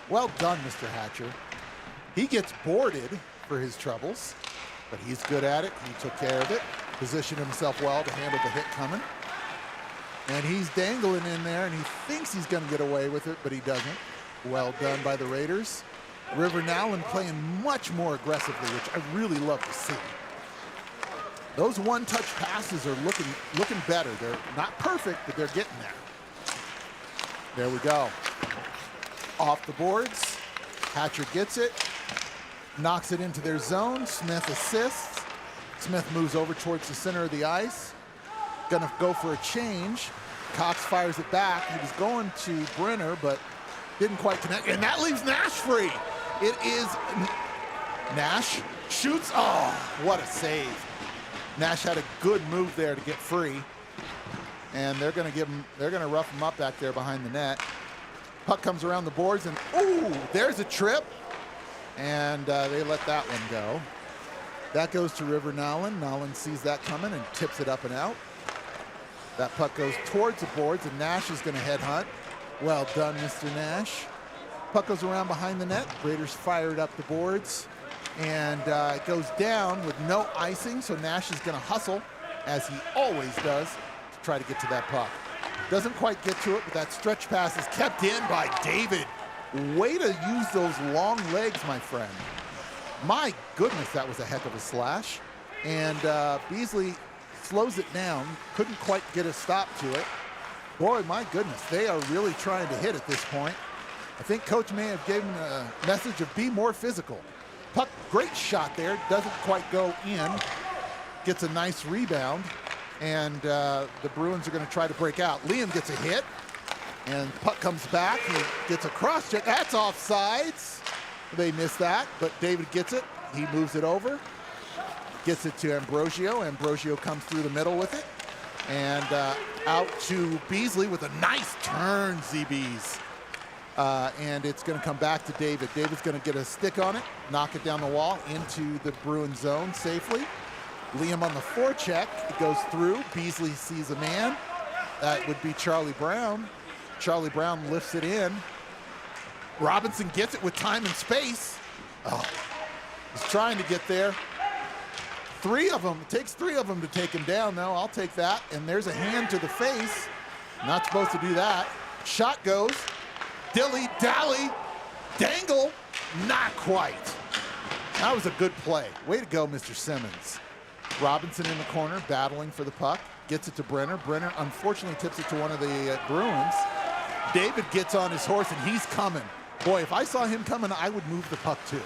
Well done, Mr. Hatcher. He gets boarded for his troubles, but he's good at it. He took care of it, positioned himself well to handle the hit coming. And he's dangling in there, and he thinks he's going to get away with it, but he doesn't. Well done by the Raiders. River Nowlin playing much more aggressively, which I really love to see. Those one-touch passes are looking better. They're not perfect, but they're getting there. There we go. Off the boards. Hatcher gets it. Knocks it into their zone. Smith assists. Smith moves over towards the center of the ice. Gonna go for a change. Cox fires it back. He was going to Brenner, but didn't quite connect. And that leaves Nash free. It is Nash shoots. Oh, what a save. Nash had a good move there to get free. And they're going to rough him up back there behind the net. Puck comes around the boards, and ooh, there's a trip. And they let that one go. That goes to River Nowlin. Nowlin sees that coming and tips it up and out. That puck goes towards the boards, and Nash is going to headhunt. Well done, Mr. Nash. Puck goes around behind the net. Raiders fire it up the boards. And it goes down with no icing, so Nash is going to hustle, as he always does, try to get to that puck. Doesn't quite get to it, but that stretch pass is kept in by David. Way to use those long legs, my friend. My goodness, that was a heck of a slash. And Beasley slows it down. Couldn't quite get a stop to it. Boy, my goodness, they are really trying to hit at this point. I think Coach may have given a message of be more physical. Puck, great shot there. Doesn't quite go in. Gets a nice rebound. And the Bruins are going to try to break out. Liam gets a hit, and puck comes back. He gets a cross check. That's offsides. They miss that, but David gets it. He moves it over, gets it to Ambrosio. Ambrosio comes through the middle with it, and out to Beasley with a nice turn, ZBs. And it's going to come back to David. David's going to get a stick on it, knock it down the wall into the Bruin zone safely. Liam on the forecheck. It goes through. Beasley sees a man. That would be Charlie Brown. Charlie Brown lifts it in. Robinson gets it with time and space. Oh, he's trying to get there. Three of them. It takes three of them to take him down, though. I'll take that. And there's a hand to the face. Not supposed to do that. Shot goes. Dilly-dally. Dangle. Not quite. That was a good play. Way to go, Mr. Simmons. Robinson in the corner, battling for the puck. Gets it to Brenner. Brenner unfortunately tips it to one of the Bruins. David gets on his horse, and he's coming. Boy, if I saw him coming, I would move the puck too.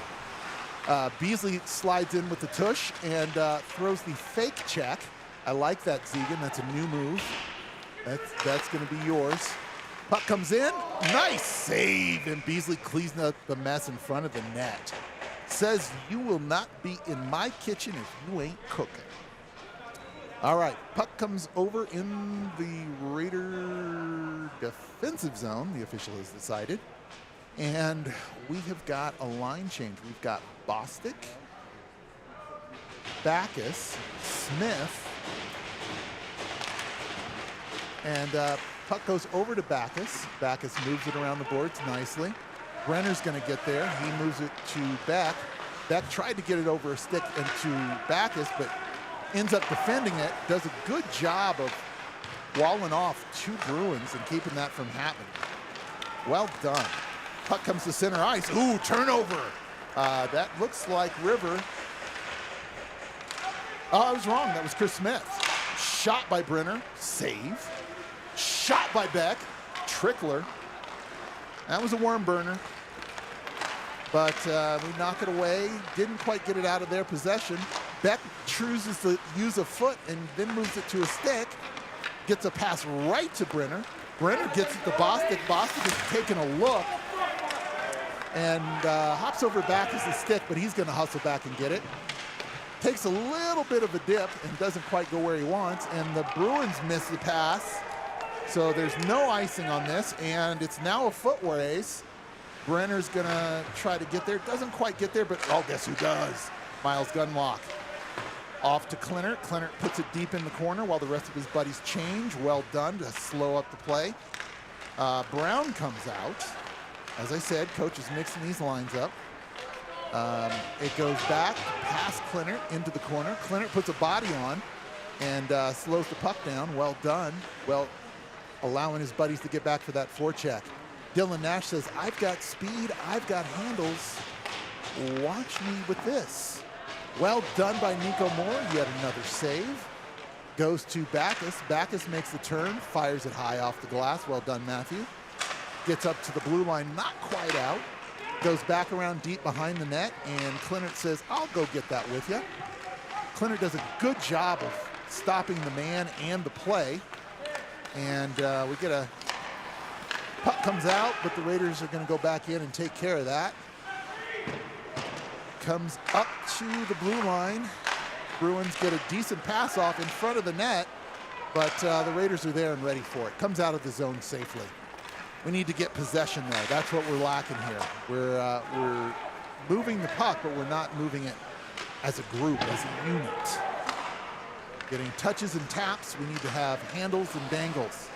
Beasley slides in with the tush and throws the fake check. I like that, Zegan. That's a new move. That's going to be yours. Puck comes in. Nice save. And Beasley cleans up the mess in front of the net. Says you will not be in my kitchen if you ain't cooking. All right, puck comes over in the Raider defensive zone, the official has decided. And we have got a line change. We've got Bostic, Backus, Smith, and puck goes over to Backus. Backus moves it around the boards nicely. Brenner's going to get there. He moves it to Beck. Beck tried to get it over a stick into Backus, but ends up defending it. Does a good job of walling off two Bruins and keeping that from happening. Well done. Puck comes to center ice. Ooh, turnover. That looks like River. Oh, I was wrong. That was Chris Smith. Shot by Brenner. Save. Shot by Beck. Trickler. That was a worm burner. But we knock it away. Didn't quite get it out of their possession. Beck chooses to use a foot and then moves it to a stick. Gets a pass right to Brenner. Brenner gets it to Bostic. Bostic is taking a look and hops over back as a stick, but he's going to hustle back and get it. Takes a little bit of a dip and doesn't quite go where he wants, and the Bruins miss the pass. So there's no icing on this, and it's now a foot race. Brenner's going to try to get there. Doesn't quite get there, but oh, guess who does? Miles Gunlock. Off to Clinert. Clinert puts it deep in the corner while the rest of his buddies change. Well done to slow up the play. Brown comes out. As I said, coach is mixing these lines up. It goes back past Clinert into the corner. Clinert puts a body on and slows the puck down. Well done. Well, allowing his buddies to get back for that forecheck. Dylan Nash says, I've got speed, I've got handles. Watch me with this. Well done by Nico Moore. Yet another save. Goes to Backus. Backus makes the turn, fires it high off the glass. Well done, Matthew. Gets up to the blue line, not quite out. Goes back around deep behind the net, and Clinert says, I'll go get that with you. Clinert does a good job of stopping the man and the play. And we get a puck comes out, but the Raiders are going to go back in and take care of that. Comes up to the blue line. Bruins get a decent pass off in front of the net, but the Raiders are there and ready for it. Comes out of the zone safely. We need to get possession there. That's what we're lacking here. We're moving the puck, but we're not moving it as a group, as a unit. Getting touches and taps. We need to have handles and dangles.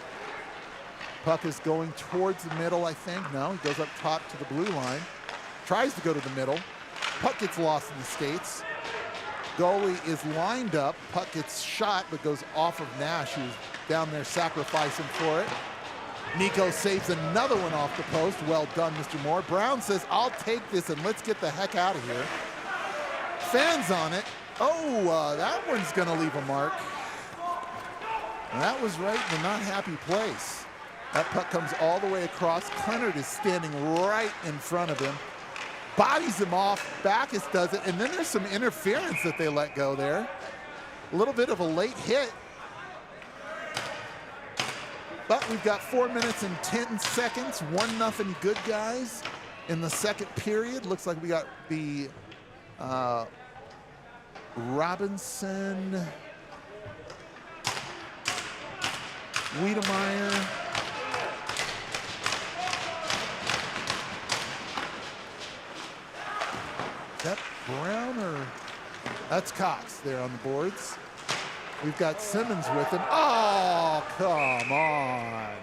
Puck is going towards the middle, I think. No, he goes up top to the blue line. Tries to go to the middle. Puck gets lost in the skates. Goalie is lined up. Puck gets shot, but goes off of Nash, who's down there sacrificing for it. Nico saves another one off the post. Well done, Mr. Moore. Brown says, I'll take this and let's get the heck out of here. Fans on it. Oh, that one's going to leave a mark. And that was right in the not happy place. That puck comes all the way across. Cunard is standing right in front of him. Bodies him off. Backus does it. And then there's some interference that they let go there. A little bit of a late hit. But we've got 4 minutes and 10 seconds. 1-0 good guys in the second period. Looks like we got the Robinson, Wiedemeyer, is that Brown or that's Cox there on the boards. We've got Simmons with him. Oh, come on.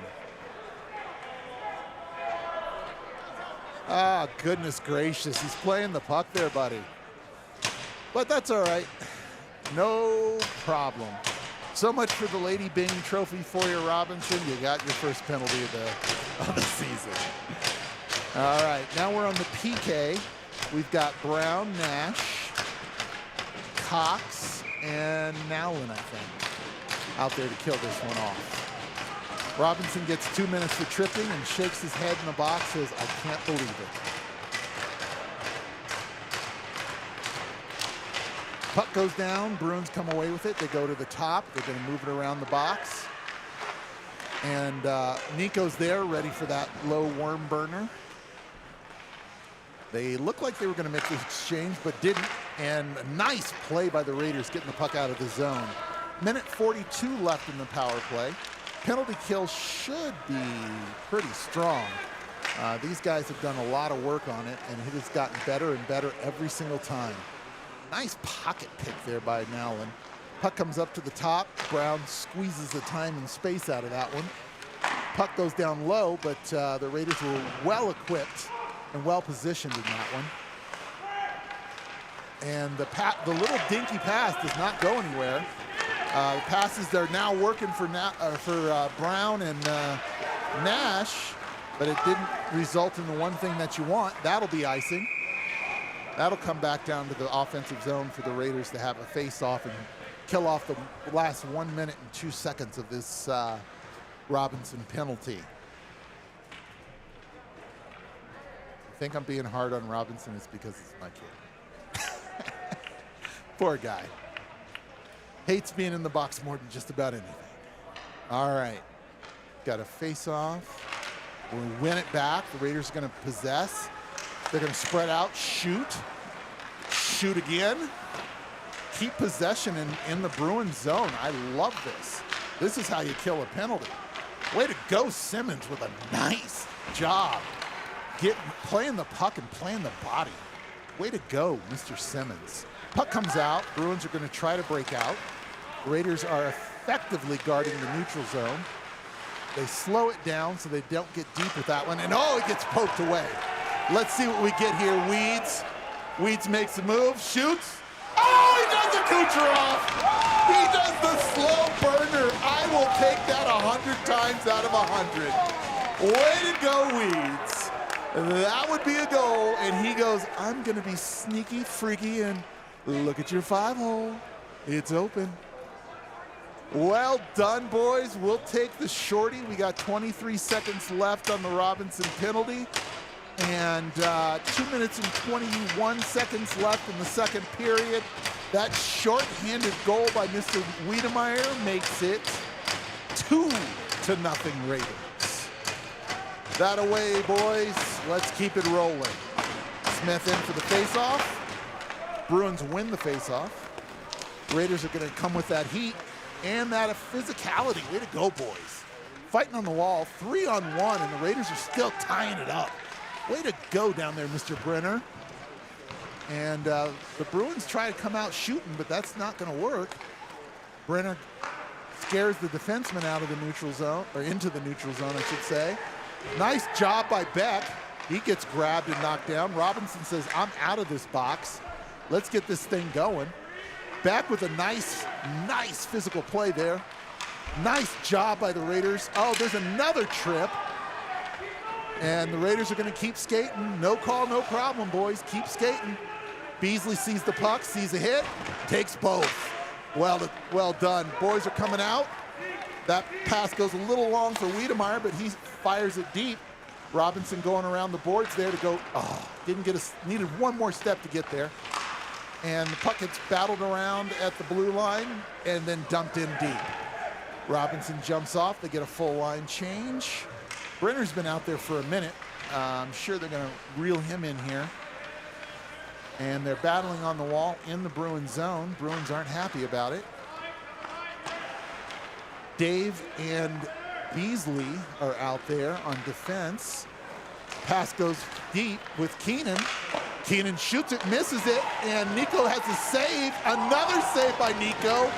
Ah, goodness gracious. He's playing the puck there, buddy. But that's all right. No problem. So much for the Lady Bing Trophy for you, Robinson. You got your first penalty of the season. All right, now we're on the PK. We've got Brown, Nash, Cox, and Nowlin, I think, out there to kill this one off. Robinson gets 2 minutes for tripping and shakes his head in the box, says, I can't believe it. Puck goes down, Bruins come away with it. They go to the top. They're going to move it around the box. And Nico's there, ready for that low worm burner. They looked like they were going to make the exchange, but didn't. And a nice play by the Raiders getting the puck out of the zone. Minute 42 left in the power play. Penalty kill should be pretty strong. These guys have done a lot of work on it, and it has gotten better and better every single time. Nice pocket pick there by Nowlin. Puck comes up to the top. Brown squeezes the time and space out of that one. Puck goes down low, but the Raiders were well equipped and well positioned in that one. And the little dinky pass does not go anywhere. The passes are now working for Brown and Nash, but it didn't result in the one thing that you want. That'll be icing. That'll come back down to the offensive zone for the Raiders to have a face-off and kill off the last 1 minute and 2 seconds of this Robinson penalty. think I'm being hard on Robinson, it's because it's my kid. Poor guy. Hates being in the box more than just about anything. All right. Got a face-off. We'll win it back. The Raiders are going to possess. They're going to spread out, shoot. Shoot again. Keep possession in the Bruins zone. I love this. This is how you kill a penalty. Way to go, Simmons, with a nice job. Playing the puck and playing the body. Way to go, Mr. Simmons. Puck comes out. Bruins are going to try to break out. Raiders are effectively guarding the neutral zone. They slow it down so they don't get deep with that one. And oh, it gets poked away. Let's see what we get here. Weeds makes a move, shoots. Oh, he does the Kucherov. He does the slow burner. I will take that 100 times out of 100. Way to go, Weeds. That would be a goal. And he goes, I'm going to be sneaky, freaky, and look at your 5-hole. It's open. Well done, boys. We'll take the shorty. We got 23 seconds left on the Robinson penalty. And 2 minutes and 21 seconds left in the second period. That short-handed goal by Mr. Wiedemeyer makes it 2-0 Raiders. That away, boys. Let's keep it rolling. Smith in for the face-off. Bruins win the face-off. Raiders are going to come with that heat and that physicality. Way to go, boys. Fighting on the wall, 3-on-1, and the Raiders are still tying it up. Way to go down there, Mr. Brenner. And the Bruins try to come out shooting, but that's not going to work. Brenner scares the defenseman out of the neutral zone, or into the neutral zone, I should say. Nice job by Beck. He gets grabbed and knocked down. Robinson says, I'm out of this box. Let's get this thing going. Beck with a nice physical play there. Nice job by the Raiders. Oh, there's another trip. And the Raiders are going to keep skating. No call, no problem, boys. Keep skating. Beasley sees the puck, sees a hit, takes both. Well done. Boys are coming out. That pass goes a little long for Wiedemeyer, but he fires it deep. Robinson going around the boards there to go. Oh, needed one more step to get there. And the puck gets battled around at the blue line and then dumped in deep. Robinson jumps off. They get a full line change. Brenner's been out there for a minute. I'm sure they're going to reel him in here. And they're battling on the wall in the Bruins zone. Bruins aren't happy about it. Dave and Beasley are out there on defense. Pass goes deep with Keenan. Keenan shoots it, misses it, and Nico has a save. Another save by Nico.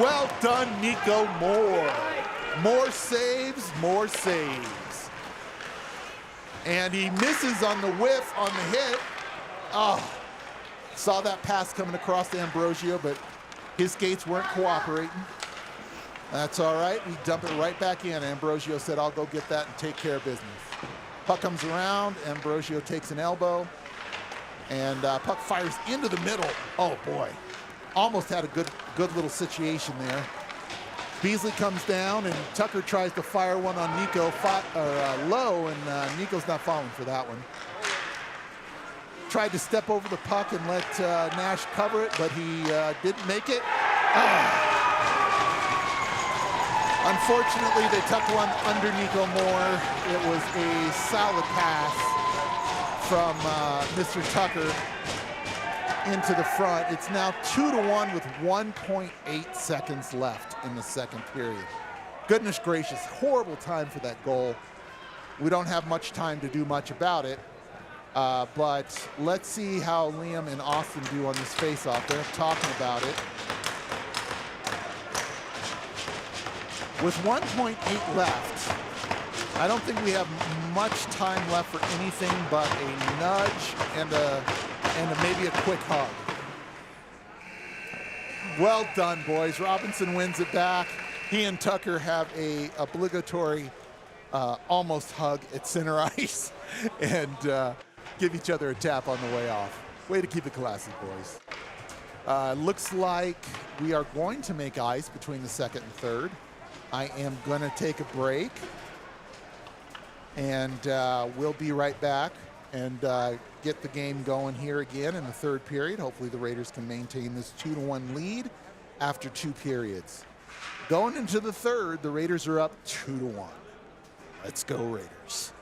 Well done, Nico. More saves, more saves. And he misses on the whiff, on the hit. Oh, saw that pass coming across to Ambrosio, but his skates weren't cooperating. That's all right. We dump it right back in. Ambrosio said, I'll go get that and take care of business. Puck comes around. Ambrosio takes an elbow. And puck fires into the middle. Oh, boy. Almost had a good little situation there. Beasley comes down, and Tucker tries to fire one on Nico low, and Nico's not falling for that one. Tried to step over the puck and let Nash cover it, but he didn't make it. Unfortunately, they tucked one under Nico Moore. It was a solid pass from Mr. Tucker into the front. It's now 2-1 with 1.8 seconds left in the second period. Goodness gracious, horrible time for that goal. We don't have much time to do much about it, but let's see how Liam and Austin do on this face-off. They're talking about it. With 1.8 left, I don't think we have much time left for anything but a nudge and maybe a quick hug. Well done, boys. Robinson wins it back. He and Tucker have a obligatory almost hug at center ice and give each other a tap on the way off. Way to keep it classy, boys. Looks like we are going to make ice between the second and third. I am going to take a break, and we'll be right back and get the game going here again in the third period. Hopefully the Raiders can maintain this 2-1 lead after 2 periods. Going into the third, the Raiders are up 2-1. Let's go Raiders.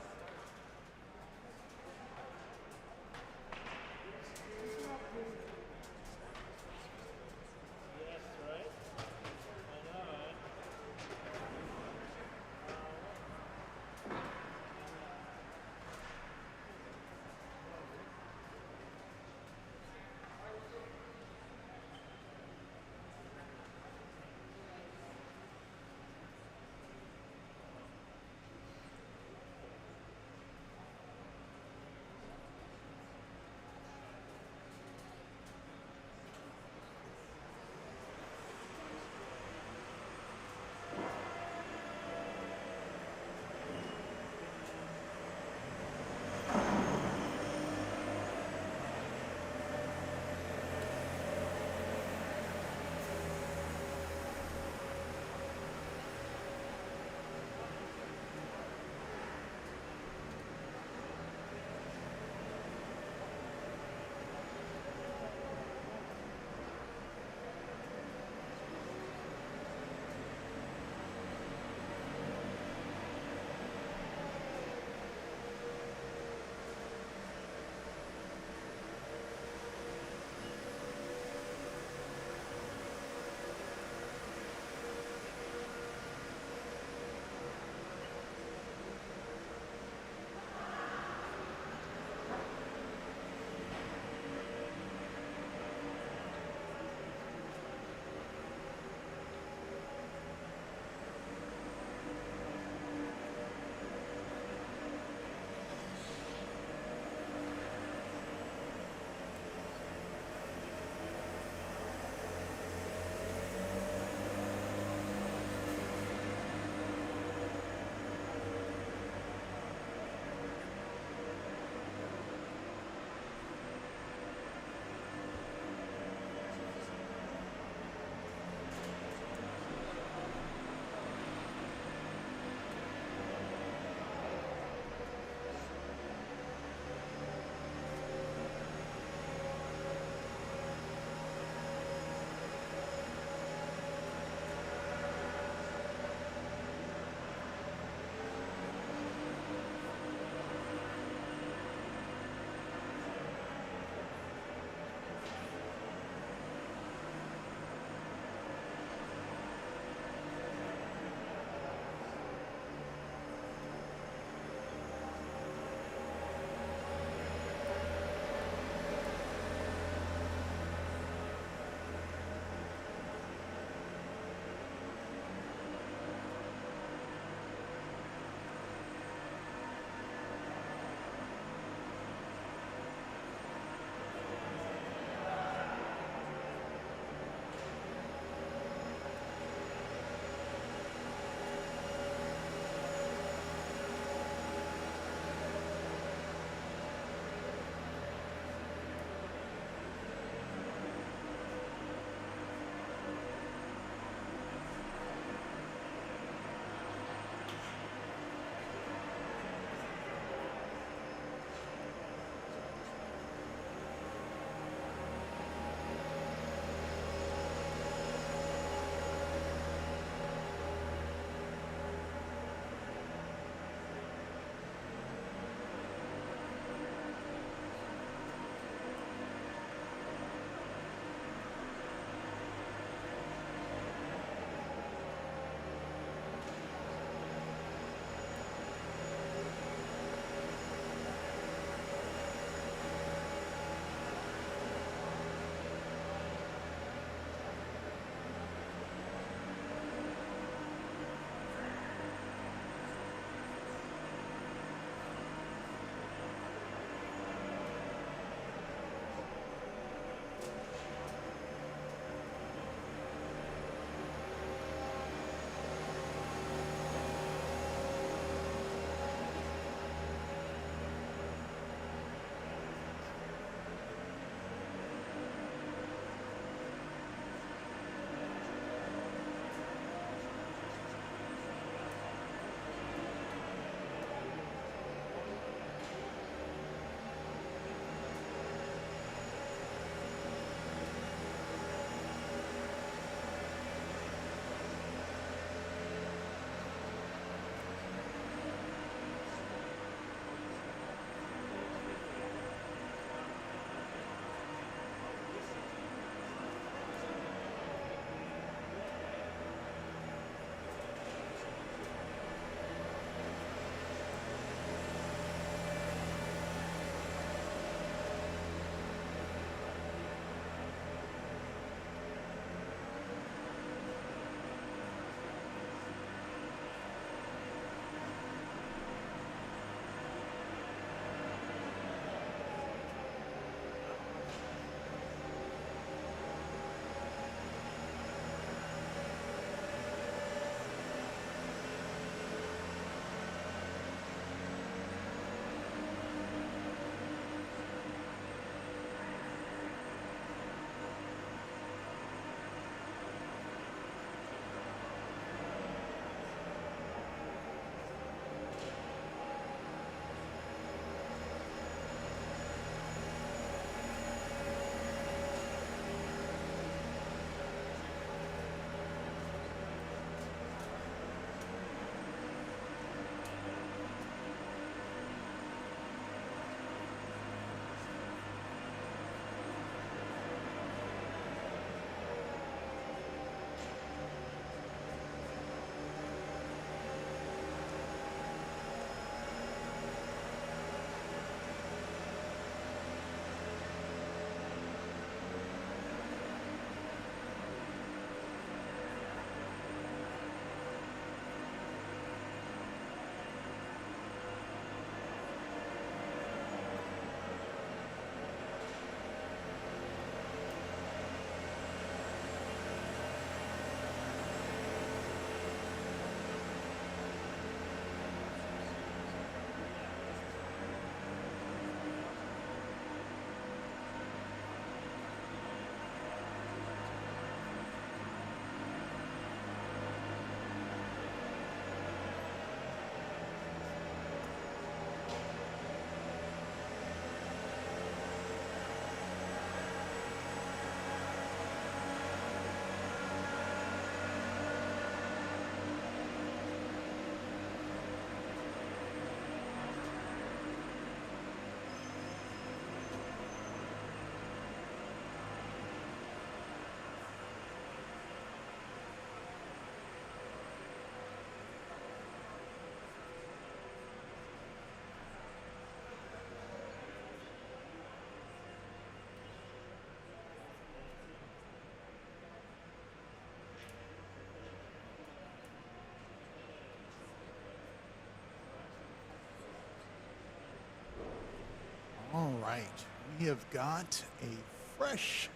we have got a fresh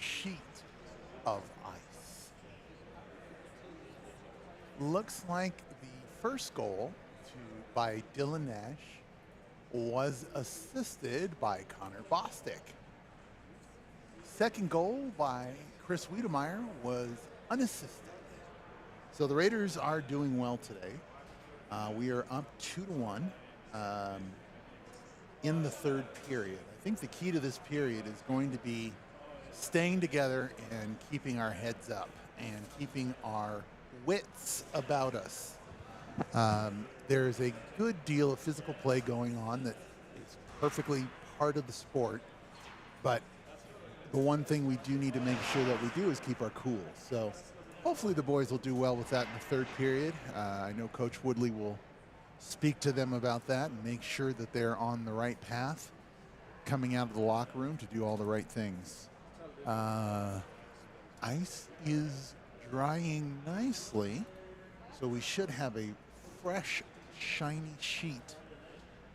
sheet of ice. Looks like the first goal by Dylan Nash was assisted by Connor Bostic. Second goal by Chris Wiedemeyer was unassisted. So the Raiders are doing well today. We are up 2-1 in the third period. I think the key to this period is going to be staying together and keeping our heads up and keeping our wits about us. There's a good deal of physical play going on that is perfectly part of the sport, but the one thing we do need to make sure that we do is keep our cool. So hopefully the boys will do well with that in the third period. I know Coach Woodley will speak to them about that and make sure that they're on the right path coming out of the locker room to do all the right things. Ice is drying nicely, so we should have a fresh, shiny sheet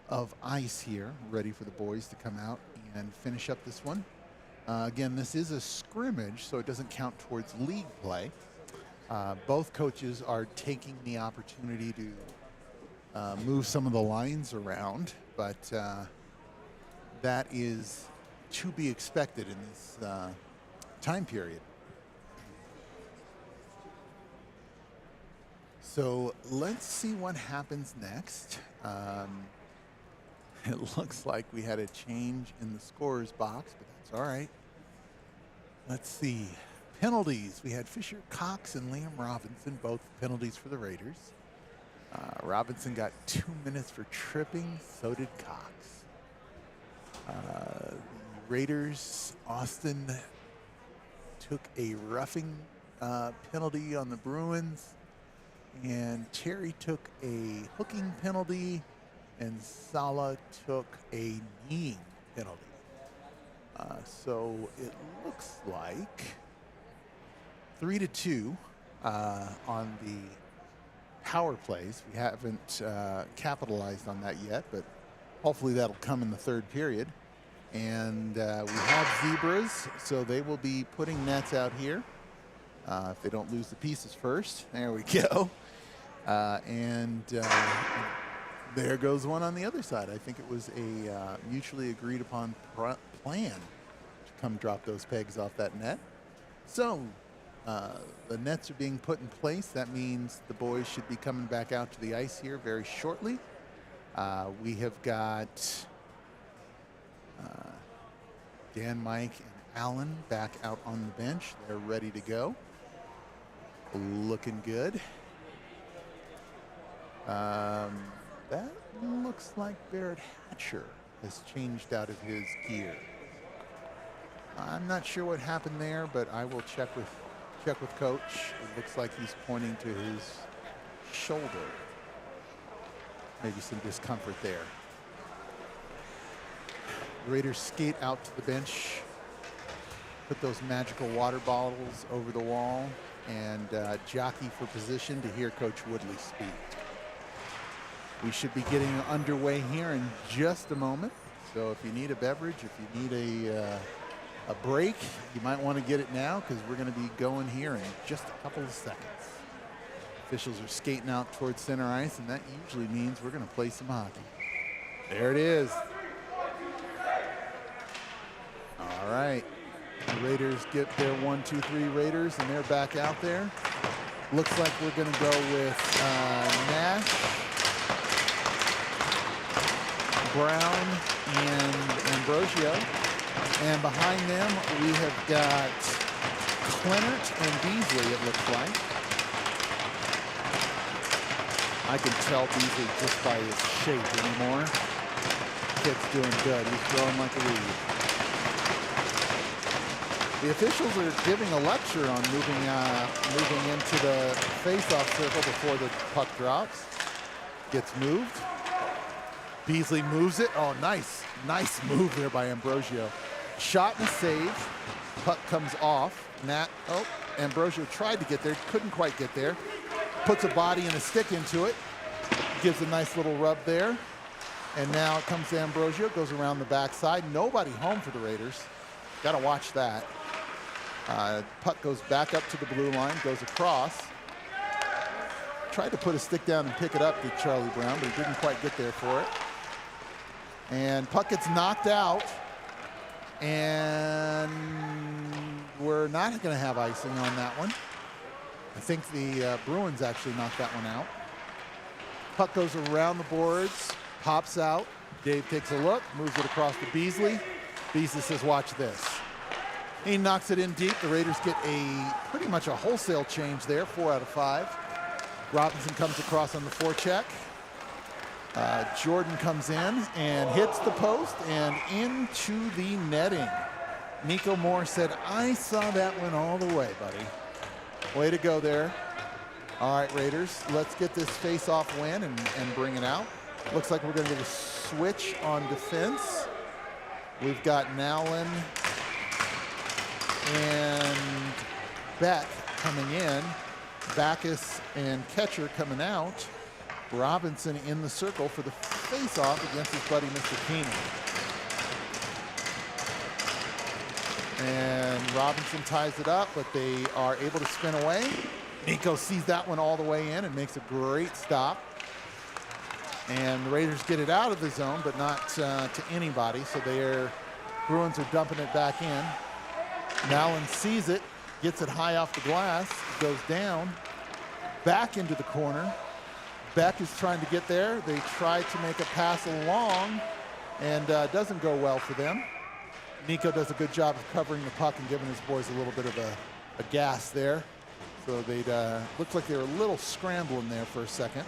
of ice here ready for the boys to come out and finish up this one. Again, this is a scrimmage, so it doesn't count towards league play. Both coaches are taking the opportunity to move some of the lines around, but that is to be expected in this time period. So let's see what happens next. It looks like we had a change in the scorer's box, but that's all right. Let's see. Penalties. We had Fisher Cox and Liam Robinson, both penalties for the Raiders. Robinson got 2 minutes for tripping. So did Cox. The Raiders, Austin took a roughing penalty on the Bruins. And Terry took a hooking penalty. And Sala took a kneeing penalty. So it looks like 3-2 on the power plays. We haven't capitalized on that yet, but hopefully that'll come in the third period. And we have zebras, so they will be putting nets out here if they don't lose the pieces first. There we go. There goes one on the other side. I think it was a mutually agreed upon plan to come drop those pegs off that net. So the nets are being put in place. That means the boys should be coming back out to the ice here very shortly. We have got Dan, Mike, and Alan back out on the bench. They're ready to go. Looking good. That looks like Barrett Hatcher has changed out of his gear. I'm not sure what happened there, but I will check with Coach. It looks like he's pointing to his shoulder. Maybe some discomfort there. Raiders skate out to the bench, put those magical water bottles over the wall, and jockey for position to hear Coach Woodley speak. We should be getting underway here in just a moment. So if you need a beverage, if you need a break, you might want to get it now because we're going to be going here in just a couple of seconds. Officials are skating out towards center ice, and that usually means we're going to play some hockey. There it is. All right. The Raiders get their 1-2-3 Raiders, and they're back out there. Looks like we're going to go with Nash, Brown, and Ambrosio. And behind them, we have got Clennert and Beasley, it looks like. I can tell Beasley just by his shape anymore. Kid's doing good. He's throwing like a weed. The officials are giving a lecture on moving into the face-off circle before the puck drops. Gets moved. Beasley moves it. Oh, nice move there by Ambrosio. Shot and a save. Puck comes off. Ambrosio tried to get there, couldn't quite get there. Puts a body and a stick into it. Gives a nice little rub there. And now it comes to Ambrosio, goes around the backside. Nobody home for the Raiders. Got to watch that. Puck goes back up to the blue line, goes across. Tried to put a stick down and pick it up to Charlie Brown, but he didn't quite get there for it. And puck gets knocked out. And we're not going to have icing on that one. I think the Bruins actually knocked that one out. Puck goes around the boards, pops out. Dave takes a look, moves it across to Beasley. Beasley says, watch this. He knocks it in deep. The Raiders get pretty much a wholesale change there, 4 out of 5. Robinson comes across on the forecheck. Jordan comes in and hits the post and into the netting. Nico Moore said, I saw that one all the way, buddy. Way to go there. All right, Raiders, let's get this face-off win and bring it out. Looks like we're going to get a switch on defense. We've got Nowlin and Beck coming in. Backus and Ketcher coming out. Robinson in the circle for the face-off against his buddy, Mr. Keenan. And Robinson ties it up, but they are able to spin away. Nico sees that one all the way in and makes a great stop. And the Raiders get it out of the zone, but not to anybody. So Bruins are dumping it back in. Nowlin sees it, gets it high off the glass, goes down, back into the corner. Beck is trying to get there. They try to make a pass along, and doesn't go well for them. Nico does a good job of covering the puck and giving his boys a little bit of a gas there. So they looked like they were a little scrambling there for a second.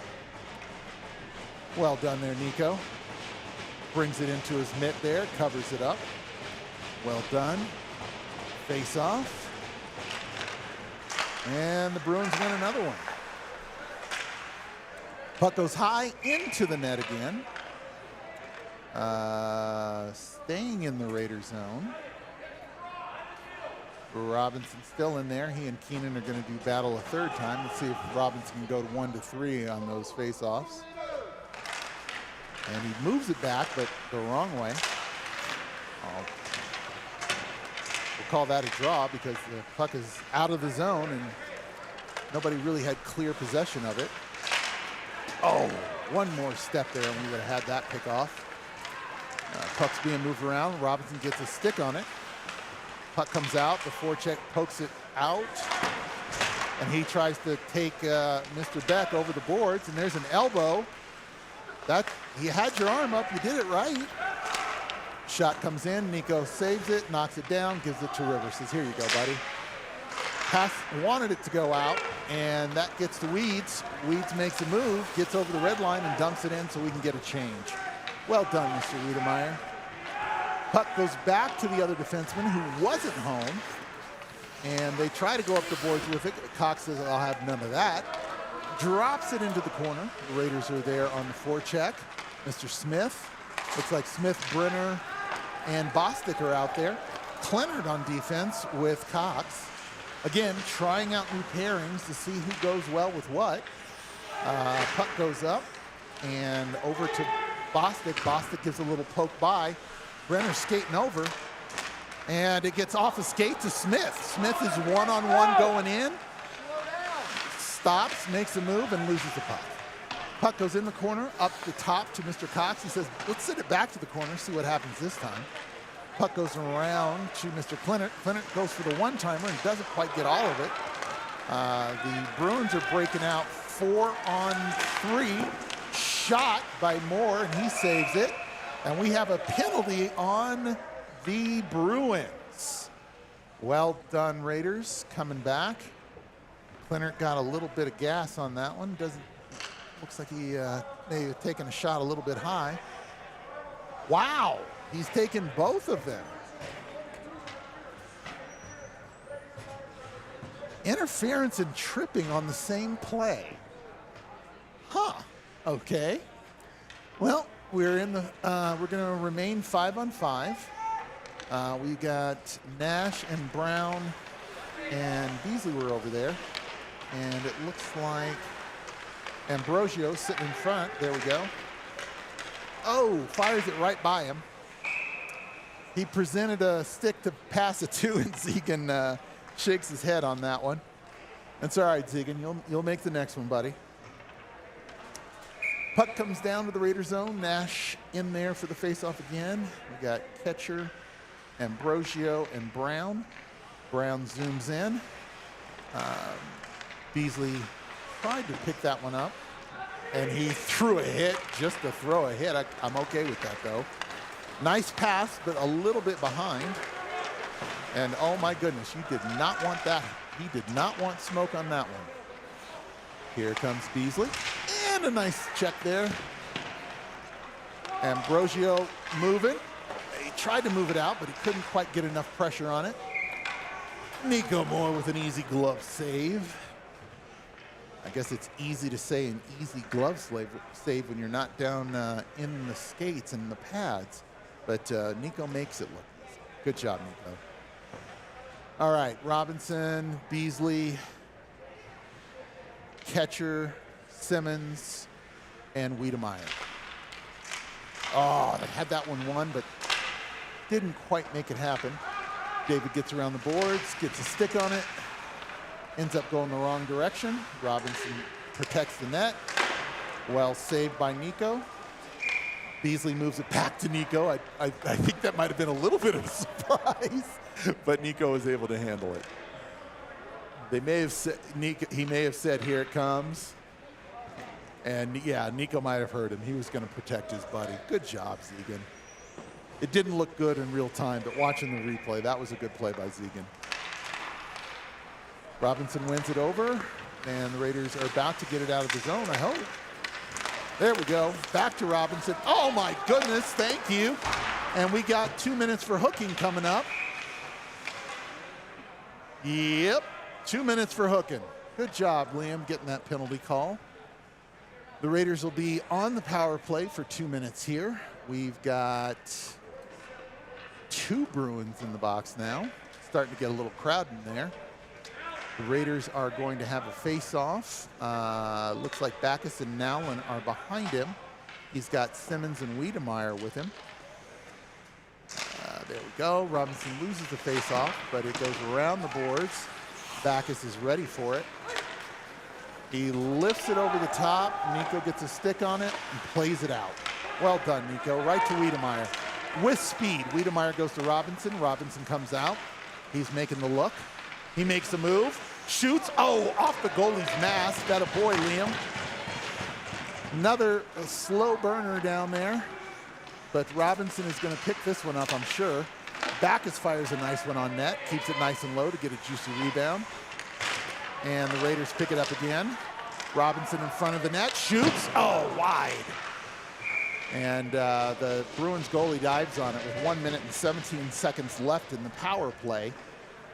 Well done there, Nico. Brings it into his mitt there, covers it up. Well done. Face off. And the Bruins win another one. Puck goes high into the net again. Staying in the Raider zone. Robinson still in there. He and Keenan are going to do battle a third time. Let's see if Robinson can go to 1-3 on those face-offs. And he moves it back, but the wrong way. We'll call that a draw because the puck is out of the zone and nobody really had clear possession of it. Oh, one more step there and we would have had that pick off. Puck's being moved around. Robinson gets a stick on it. Puck comes out. The forecheck pokes it out. And he tries to take Mr. Beck over the boards. And there's an elbow. You had your arm up. You did it right. Shot comes in. Nico saves it, knocks it down, gives it to Rivers. Says, here you go, buddy. Pass wanted it to go out, and that gets to Weeds. Weeds makes a move, gets over the red line, and dumps it in so we can get a change. Well done, Mr. Wiedemeyer. Puck goes back to the other defenseman who wasn't home, and they try to go up the boards with it. Cox says, I'll have none of that. Drops it into the corner. The Raiders are there on the forecheck. Mr. Smith. Looks like Smith, Brenner, and Bostic are out there. Clennard on defense with Cox. Again, trying out new pairings to see who goes well with what. Puck goes up and over to Bostic. Bostic gives a little poke by. Brenner skating over. And it gets off a skate to Smith. Smith is one-on-one going in. Stops, makes a move, and loses the puck. Puck goes in the corner, up the top to Mr. Cox. He says, let's send it back to the corner, see what happens this time. Puck goes around to Mr. Clennard. Clennard goes for the one-timer and doesn't quite get all of it. The Bruins are breaking out 4-on-3. Shot by Moore, and he saves it. And we have a penalty on the Bruins. Well done, Raiders, coming back. Clennard got a little bit of gas on that one. Looks like he may have taken a shot a little bit high. Wow, he's taken both of them. Interference and tripping on the same play. Huh, okay. Well, we're gonna remain 5-on-5. We got Nash and Brown and Beasley were over there. And it looks like Ambrosio sitting in front. There we go. Oh, fires it right by him. He presented a stick to pass it to, and Zegan shakes his head on that one. That's all right, Zegan. You'll make the next one, buddy. Puck comes down to the Raider zone. Nash in there for the faceoff again. We got Ketcher, Ambrosio, and Brown. Brown zooms in. Beasley tried to pick that one up, and he threw a hit just to throw a hit. I'm okay with that, though. Nice pass, but a little bit behind. And oh my goodness, you did not want that. He did not want smoke on that one. Here comes Beasley. And a nice check there. Ambrosio moving. He tried to move it out, but he couldn't quite get enough pressure on it. Nico Moore with an easy glove save. I guess it's easy to say an easy glove save when you're not down in the skates and the pads. But Nico makes it look easy. Good job, Nico. All right, Robinson, Beasley, Ketcher, Simmons, and Wiedemeyer. Oh, they had that one won, but didn't quite make it happen. David gets around the boards, gets a stick on it, ends up going the wrong direction. Robinson protects the net. Well saved by Nico. Beasley moves it back to Nico. I think that might have been a little bit of a surprise, but Nico was able to handle it. They may have said, he may have said, "Here it comes." And yeah, Nico might have heard him. He was going to protect his buddy. Good job, Zegan. It didn't look good in real time, but watching the replay, that was a good play by Zegan. Robinson wins it over, and the Raiders are about to get it out of the zone, I hope. There we go. Back to Robinson. Oh, my goodness. Thank you. And we got 2 minutes for hooking coming up. Yep. 2 minutes for hooking. Good job, Liam, getting that penalty call. The Raiders will be on the power play for 2 minutes here. We've got 2 Bruins in the box now. Starting to get a little crowd in there. The Raiders are going to have a face-off. Looks like Backus and Nowlin are behind him. He's got Simmons and Wiedemeyer with him. There we go. Robinson loses the face-off, but it goes around the boards. Backus is ready for it. He lifts it over the top. Nico gets a stick on it and plays it out. Well done, Nico. Right to Wiedemeyer. With speed, Wiedemeyer goes to Robinson. Robinson comes out. He's making the look. He makes a move, shoots, oh, off the goalie's mask. That a boy, Liam. Another slow burner down there, but Robinson is going to pick this one up, I'm sure. Backus fires a nice one on net, keeps it nice and low to get a juicy rebound. And the Raiders pick it up again. Robinson in front of the net, shoots, oh, wide. And the Bruins goalie dives on it with 1 minute and 17 seconds left in the power play.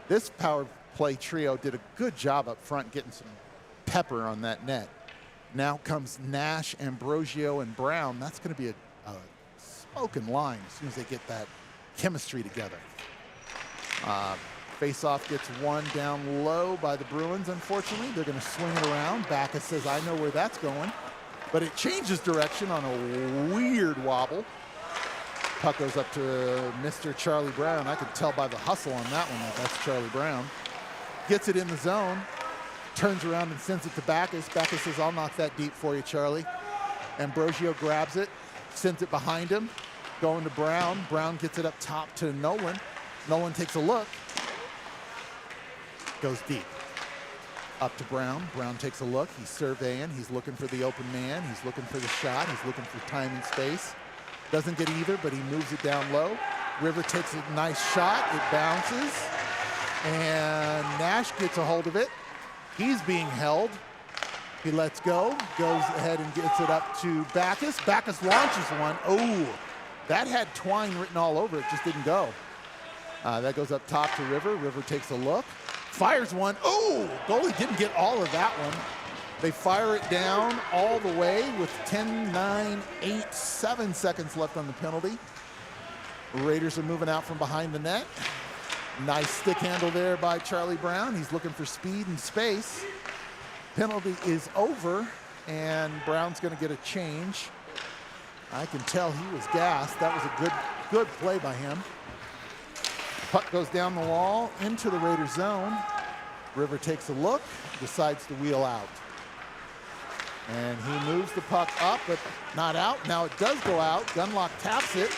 This power play trio did a good job up front getting some pepper on that net. Now comes Nash, Ambrosio, and Brown. That's going to be a smoking line as soon as they get that chemistry together. Face-off gets won down low by the Bruins, unfortunately. They're going to swing it around. Backus says, "I know where that's going." But it changes direction on a weird wobble. Puck goes up to Mr. Charlie Brown. I could tell by the hustle on that one that that's Charlie Brown. Gets it in the zone, turns around and sends it to Backus. Backus says, "I'll knock that deep for you, Charlie." Ambrosio grabs it, sends it behind him, going to Brown. Brown gets it up top to Nolan. Nolan takes a look, goes deep. Up to Brown. Brown takes a look. He's surveying. He's looking for the open man. He's looking for the shot. He's looking for time and space. Doesn't get either, but he moves it down low. River takes a nice shot. It bounces. And Nash gets a hold of it. He's being held. He lets go, goes ahead and gets it up to Backus. Backus launches one. Oh, that had twine written all over it, just didn't go. That goes up top to River. River takes a look, fires one. Oh, goalie didn't get all of that one. They fire it down all the way with 10, 9, 8, 7 seconds left on the penalty. Raiders are moving out from behind the net. Nice stick handle there by Charlie Brown. He's looking for speed and space. Penalty is over, and Brown's going to get a change. I can tell he was gassed. That was a good play by him. Puck goes down the wall into the Raiders zone. River takes a look, decides to wheel out. And he moves the puck up, but not out. Now it does go out. Gunlock taps it.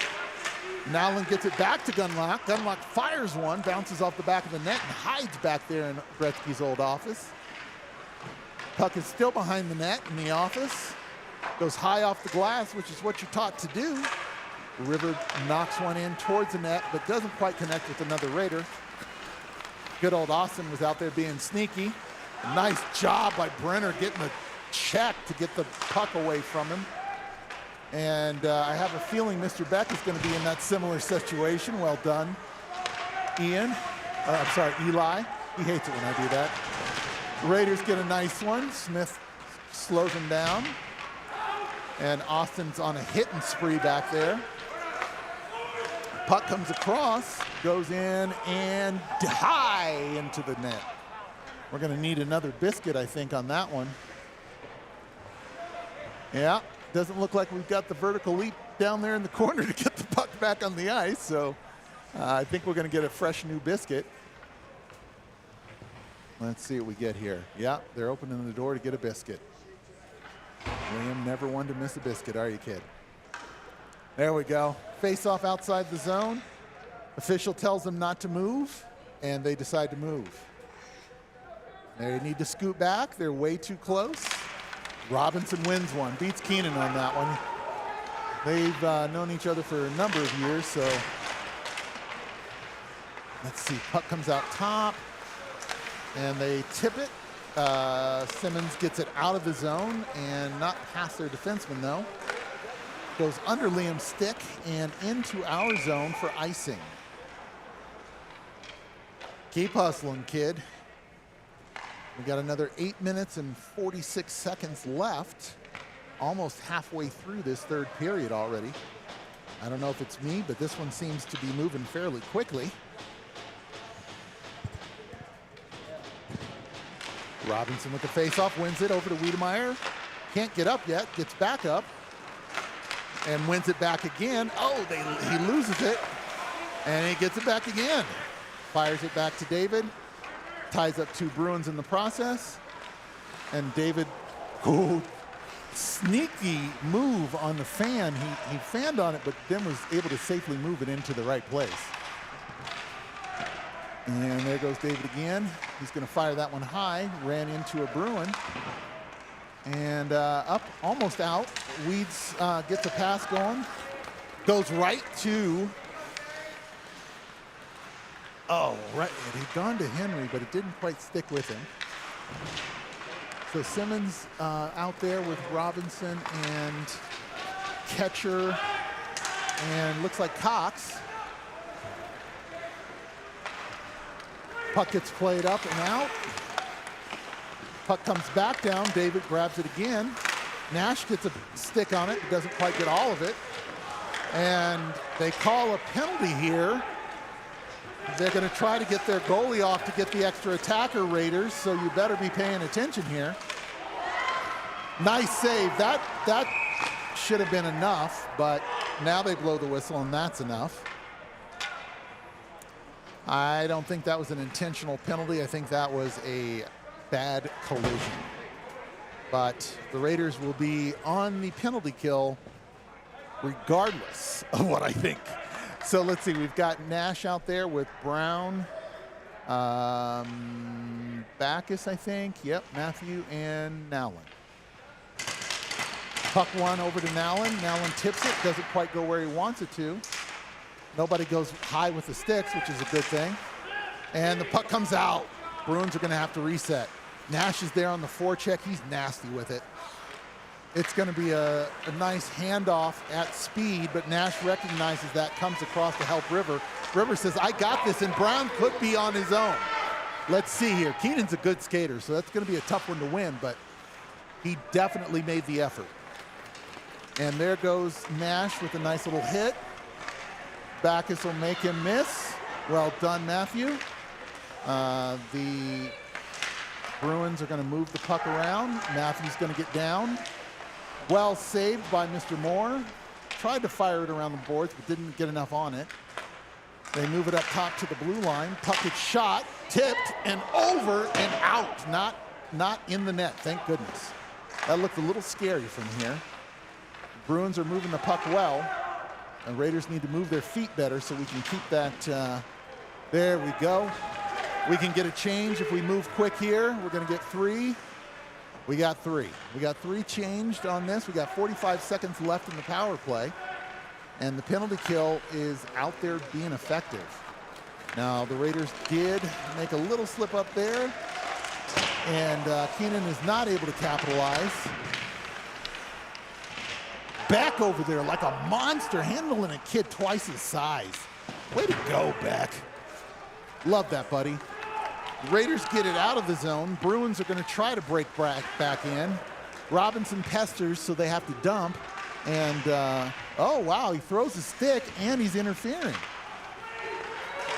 Nowlin gets it back to Gunlock. Gunlock fires one, bounces off the back of the net, and hides back there in Gretzky's old office. Puck is still behind the net in the office. Goes high off the glass, which is what you're taught to do. River knocks one in towards the net, but doesn't quite connect with another Raider. Good old Austin was out there being sneaky. Nice job by Brenner getting the check to get the puck away from him. And I have a feeling Mr. Beck is going to be in that similar situation. Well done, Eli. He hates it when I do that. Raiders get a nice one. Smith slows him down. And Austin's on a hitting spree back there. Puck comes across, goes in and high into the net. We're going to need another biscuit, I think, on that one. Yeah, doesn't look like we've got the vertical leap down there in the corner to get the puck back on the ice. So I think we're going to get a fresh new biscuit. Let's see what we get here. Yeah, they're opening the door to get a biscuit. Liam, never one to miss a biscuit, are you, kid? There we go. Face off outside the zone. Official tells them not to move, and they decide to move. They need to scoot back. They're way too close. Robinson wins one, beats Keenan on that one. They've known each other for a number of years, so let's see. Puck comes out top, and they tip it. Simmons gets it out of the zone and not past their defenseman, though. Goes under Liam's stick and into our zone for icing. Keep hustling, kid. We got another 8 minutes and 46 seconds left. Almost halfway through this third period already. I don't know if it's me, but this one seems to be moving fairly quickly. Robinson with the face-off, wins it over to Wiedemeyer. Can't get up yet, gets back up. And wins it back again. Oh, he loses it. And he gets it back again. Fires it back to David. Ties up 2 Bruins in the process. And David, sneaky move on the fan. He fanned on it, but then was able to safely move it into the right place. And there goes David again. He's going to fire that one high. Ran into a Bruin. And up, almost out. Weeds gets a pass going. Goes right to, right. It had gone to Henry, but it didn't quite stick with him. So Simmons out there with Robinson and Ketcher and looks like Cox. Puck gets played up and out. Puck comes back down. David grabs it again. Nash gets a stick on it, doesn't quite get all of it. And they call a penalty here. They're going to try to get their goalie off to get the extra attacker, Raiders, so you better be paying attention here. Nice save. That should have been enough, but now they blow the whistle, and that's enough. I don't think that was an intentional penalty. I think that was a bad collision. But the Raiders will be on the penalty kill regardless of what I think. So let's see, we've got Nash out there with Brown, Backus, I think. Yep, Matthew and Nowlin. Puck one over to Nowlin. Nowlin tips it, doesn't quite go where he wants it to. Nobody goes high with the sticks, which is a good thing. And the puck comes out. Bruins are going to have to reset. Nash is there on the forecheck. He's nasty with it. It's going to be a nice handoff at speed, but Nash recognizes that, comes across to help River. River says, I got this, and Brown could be on his own. Let's see here. Keenan's a good skater, so that's going to be a tough one to win, but he definitely made the effort. And there goes Nash with a nice little hit. Backus will make him miss. Well done, Matthew. The Bruins are going to move the puck around. Matthew's going to get down. Well saved by Mr. Moore. tried to fire it around the boards, but didn't get enough on it. They move it up top to the blue line. Puck gets shot, tipped, and over and out. Not in the net, thank goodness. That looked a little scary from here. Bruins are moving the puck well, and Raiders need to move their feet better so we can keep that. There we go. We can get a change if we move quick here. We're going to get 3. We got 3. We got 3 changed on this. We got 45 seconds left in the power play. And the penalty kill is out there being effective. Now, the Raiders did make a little slip up there. And Keenan is not able to capitalize. Beck over there like a monster, handling a kid twice his size. Way to go, Beck. Love that, buddy. The Raiders get it out of the zone. Bruins are going to try to break back in. Robinson pesters, so they have to dump. And, oh, wow, he throws a stick, and he's interfering.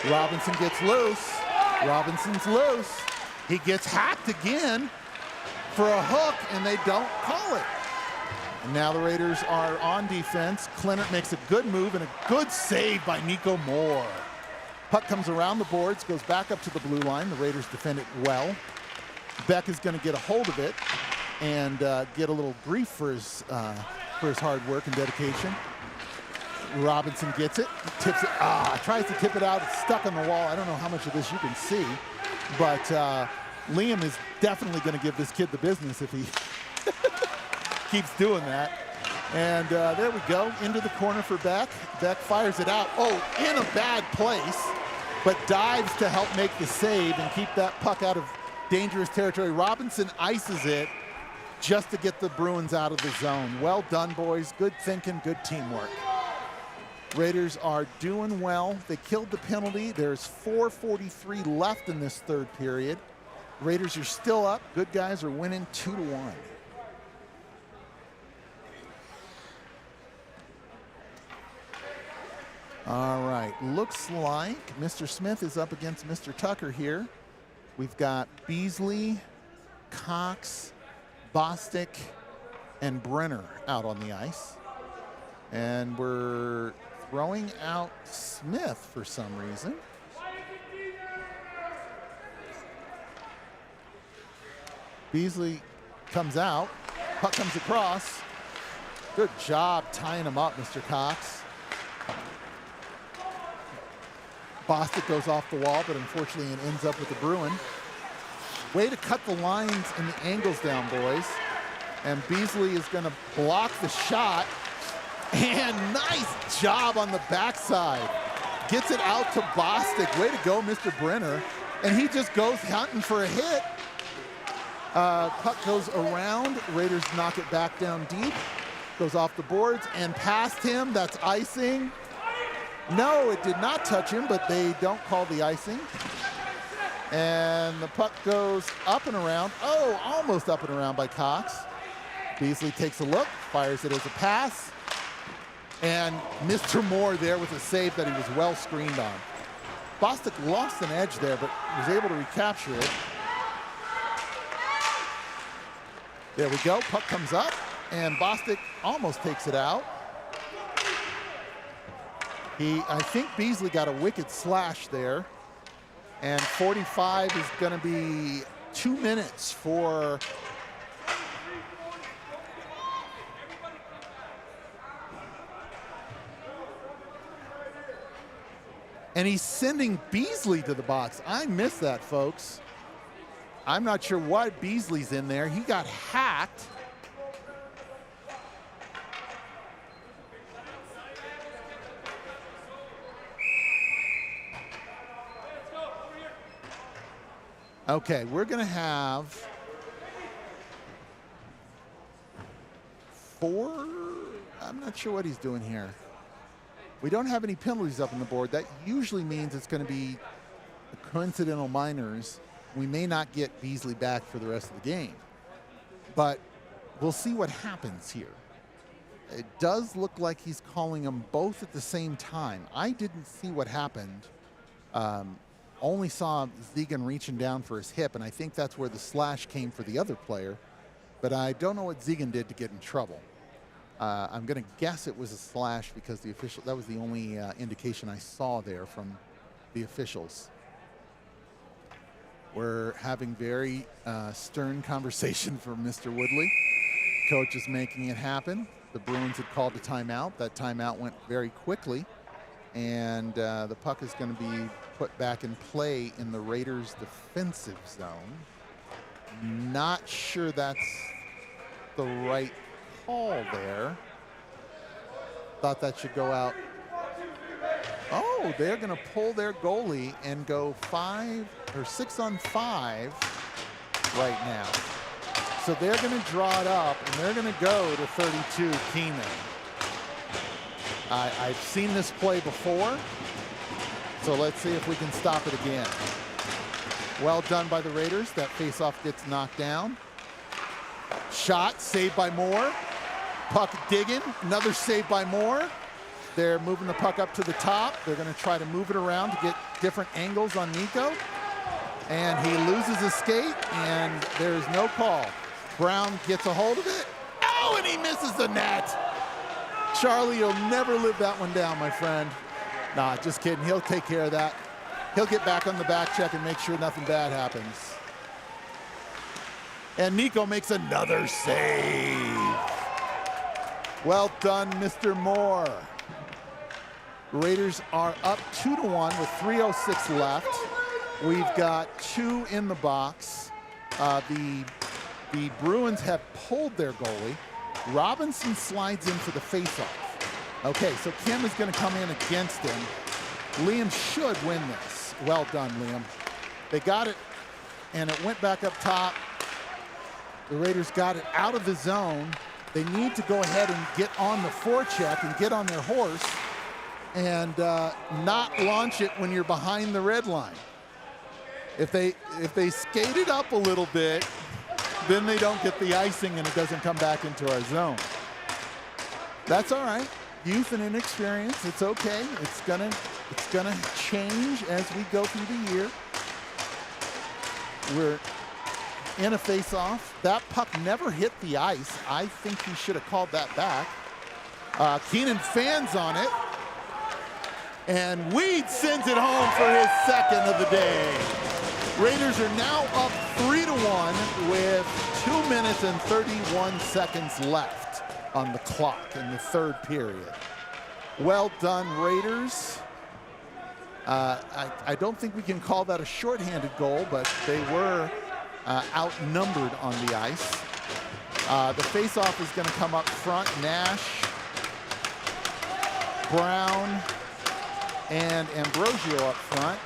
Robinson gets loose. Robinson's loose. He gets hacked again for a hook, and they don't call it. And now the Raiders are on defense. Clinton makes a good move and a good save by Nico Moore. Puck comes around the boards, goes back up to the blue line. The Raiders defend it well. Beck is going to get a hold of it and get a little grief for his hard work and dedication. Robinson gets it, tips it, tries to tip it out. It's stuck on the wall. I don't know how much of this you can see, but Liam is definitely going to give this kid the business if he keeps doing that. And there we go, into the corner for Beck. Beck fires it out. Oh, in a bad place, but dives to help make the save and keep that puck out of dangerous territory. Robinson ices it just to get the Bruins out of the zone. Well done, boys. Good thinking, good teamwork. Raiders are doing well. They killed the penalty. There's 4:43 left in this third period. Raiders are still up. Good guys are winning 2-1. All right, looks like Mr. Smith is up against Mr. Tucker here. We've got Beasley, Cox, Bostic, and Brenner out on the ice. And we're throwing out Smith for some reason. Beasley comes out, puck comes across. Good job tying him up, Mr. Cox. Bostic goes off the wall, but unfortunately it ends up with the Bruin. Way to cut the lines and the angles down, boys. And Beasley is going to block the shot. And nice job on the backside. Gets it out to Bostic. Way to go, Mr. Brenner. And he just goes hunting for a hit. Puck goes around. Raiders knock it back down deep. Goes off the boards and past him. That's icing. No, it did not touch him, but they don't call the icing. And the puck goes up and around. Oh, almost up and around by Cox. Beasley takes a look, fires it as a pass. And Mr. Moore there with a save that he was well screened on. Bostic lost an edge there, but was able to recapture it. There we go, puck comes up, and Bostic almost takes it out. I think Beasley got a wicked slash there. And 45 is going to be 2 minutes for and he's sending Beasley to the box. I missed that, folks. I'm not sure why Beasley's in there. He got hacked. Okay, we're going to have 4. I'm not sure what he's doing here. We don't have any penalties up on the board. That usually means it's going to be coincidental minors. We may not get Beasley back for the rest of the game. But we'll see what happens here. It does look like he's calling them both at the same time. I didn't see what happened. Only saw Zegan reaching down for his hip, and I think that's where the slash came for the other player. But I don't know what Zegan did to get in trouble. I'm going to guess it was a slash because that was the only indication I saw there from the officials. We're having very stern conversation from Mr. Woodley. Coach is making it happen. The Bruins had called a timeout. That timeout went very quickly. And the puck is going to be put back in play in the Raiders' defensive zone. Not sure that's the right call there. Thought that should go out. Oh, they're going to pull their goalie and go 5 or 6 on 5 right now. So they're going to draw it up, and they're going to go to 32 Keenan. I've seen this play before, so let's see if we can stop it again. Well done by the Raiders. That faceoff gets knocked down. Shot, saved by Moore. Puck digging, another save by Moore. They're moving the puck up to the top. They're going to try to move it around to get different angles on Nico. And he loses his skate, and there's no call. Brown gets a hold of it. Oh, and he misses the net. Charlie, you'll never live that one down, my friend. Nah, just kidding. He'll take care of that. He'll get back on the back check and make sure nothing bad happens. And Nico makes another save. Well done, Mr. Moore. Raiders are up 2-1 with 3:06 left. We've got 2 in the box. The Bruins have pulled their goalie. Robinson slides in for the faceoff. Okay, so Kim is going to come in against him. Liam should win this. Well done, Liam. They got it, and it went back up top. The Raiders got it out of the zone. They need to go ahead and get on the forecheck and get on their horse and not launch it when you're behind the red line. If they skate it up a little bit, then they don't get the icing and it doesn't come back into our zone. That's all right. Youth and inexperience, it's okay. It's gonna change as we go through the year. We're in a face-off. That puck never hit the ice. I think he should have called that back. Keenan fans on it. And Weed sends it home for his second of the day. Raiders are now up 3-1 with 2 minutes and 31 seconds left on the clock in the third period. Well done, Raiders. I don't think we can call that a shorthanded goal, but they were outnumbered on the ice. The faceoff is going to come up front. Nash, Brown, and Ambrosio up front.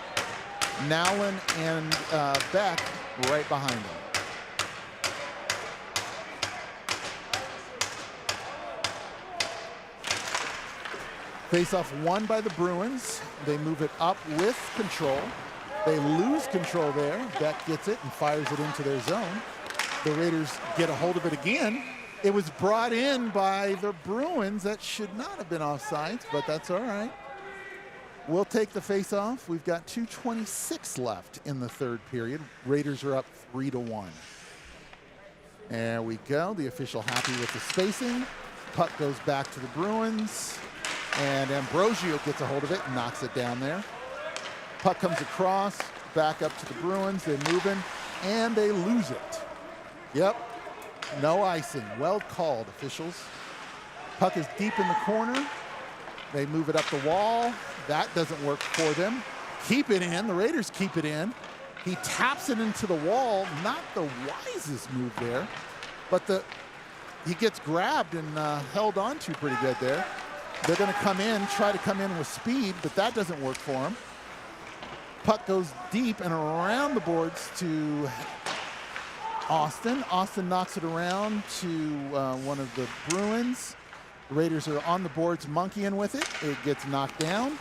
Nowlin and Beck right behind them. Faceoff won by the Bruins. They move it up with control. They lose control there. Beck gets it and fires it into their zone. The Raiders get a hold of it again. It was brought in by the Bruins. That should not have been offsides, but that's all right. We'll take the face-off. We've got 2:26 left in the third period. Raiders are up 3-1. There we go. The official happy with the spacing. Puck goes back to the Bruins. And Ambrosio gets a hold of it and knocks it down there. Puck comes across, back up to the Bruins. They're moving, and they lose it. Yep, no icing. Well called, officials. Puck is deep in the corner. They move it up the wall. That doesn't work for them. Keep it in. The Raiders keep it in. He taps it into the wall. Not the wisest move there, but he gets grabbed and held on to pretty good there. They're going to come in, try to come in with speed, but that doesn't work for him. Puck goes deep and around the boards to Austin. Austin knocks it around to one of the Bruins. The Raiders are on the boards monkeying with it. It gets knocked down.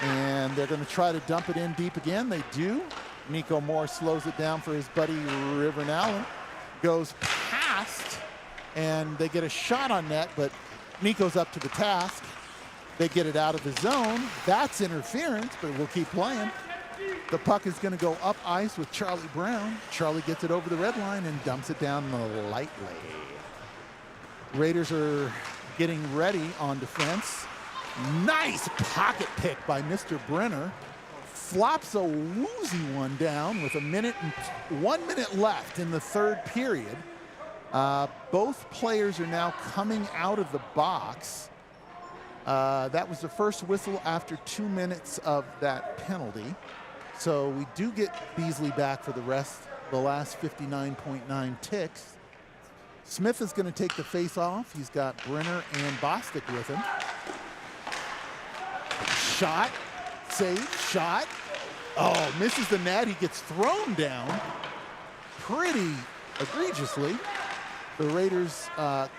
And they're going to try to dump it in deep again. They do. Nico Moore slows it down for his buddy River Allen. Goes past, and they get a shot on net, but Nico's up to the task. They get it out of the zone. That's interference, but we'll keep playing. The puck is going to go up ice with Charlie Brown. Charlie gets it over the red line and dumps it down lightly. Raiders are getting ready on defense. Nice pocket pick by Mr. Brenner. Flops a woozy one down with 1 minute left in the third period. Both players are now coming out of the box. That was the first whistle after 2 minutes of that penalty. So we do get Beasley back for the last 59.9 ticks. Smith is going to take the face off. He's got Brenner and Bostic with him. Shot, save, shot. Oh, misses the net. He gets thrown down pretty egregiously. The Raiders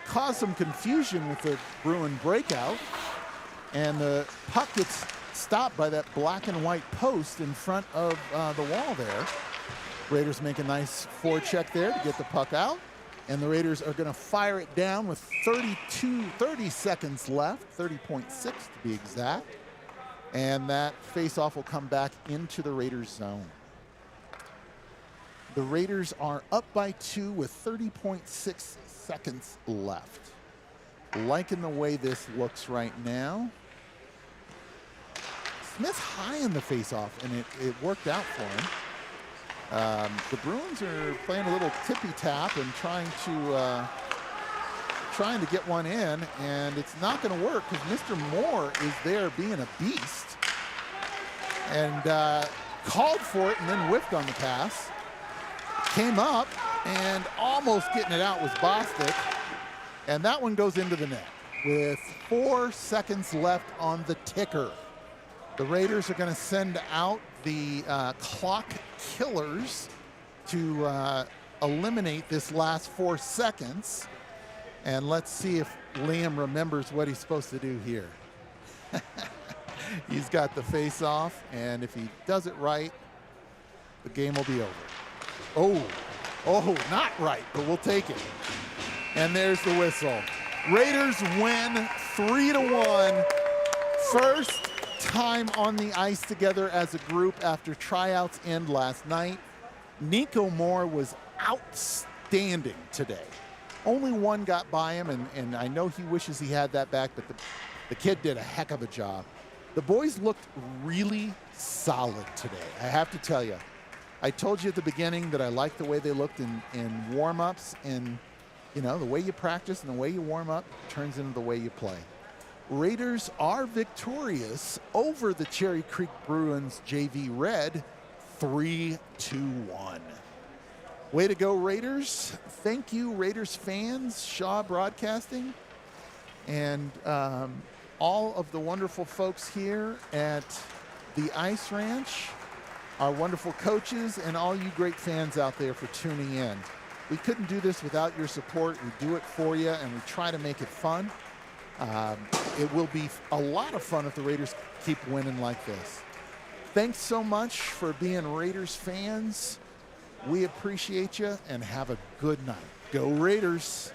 caused some confusion with the Bruin breakout, and the puck gets stopped by that black and white post in front of the wall there. Raiders make a nice forecheck there to get the puck out, and the Raiders are going to fire it down with 30 seconds left, 30.6 to be exact, and that face-off will come back into the Raiders zone. The Raiders are up by 2 with 30.6 seconds left. Liking the way this looks right now. Smith's high in the face-off, and it worked out for him. The Bruins are playing a little tippy-tap and trying to get one in, and it's not going to work because Mr. Moore is there being a beast and called for it and then whiffed on the pass. Came up and almost getting it out was Bostic, and that one goes into the net with 4 seconds left on the ticker. The Raiders are going to send out the clock killers to eliminate this last 4 seconds. And let's see if Liam remembers what he's supposed to do here. He's got the face off, and if he does it right, the game will be over. Oh, not right, but we'll take it. And there's the whistle. Raiders win 3-1. First time on the ice together as a group after tryouts end last night. Nico Moore was outstanding today. Only one got by him, and I know he wishes he had that back, but the kid did a heck of a job. The boys looked really solid today, I have to tell you. I told you at the beginning that I liked the way they looked in warm-ups, and you know, the way you practice and the way you warm up turns into the way you play. Raiders are victorious over the Cherry Creek Bruins JV Red, 3-1. Way to go, Raiders. Thank you, Raiders fans, Shaw Broadcasting, and all of the wonderful folks here at the Ice Ranch, our wonderful coaches, and all you great fans out there for tuning in. We couldn't do this without your support. We do it for you, and we try to make it fun. It will be a lot of fun if the Raiders keep winning like this. Thanks so much for being Raiders fans. We appreciate you, and have a good night. Go Raiders.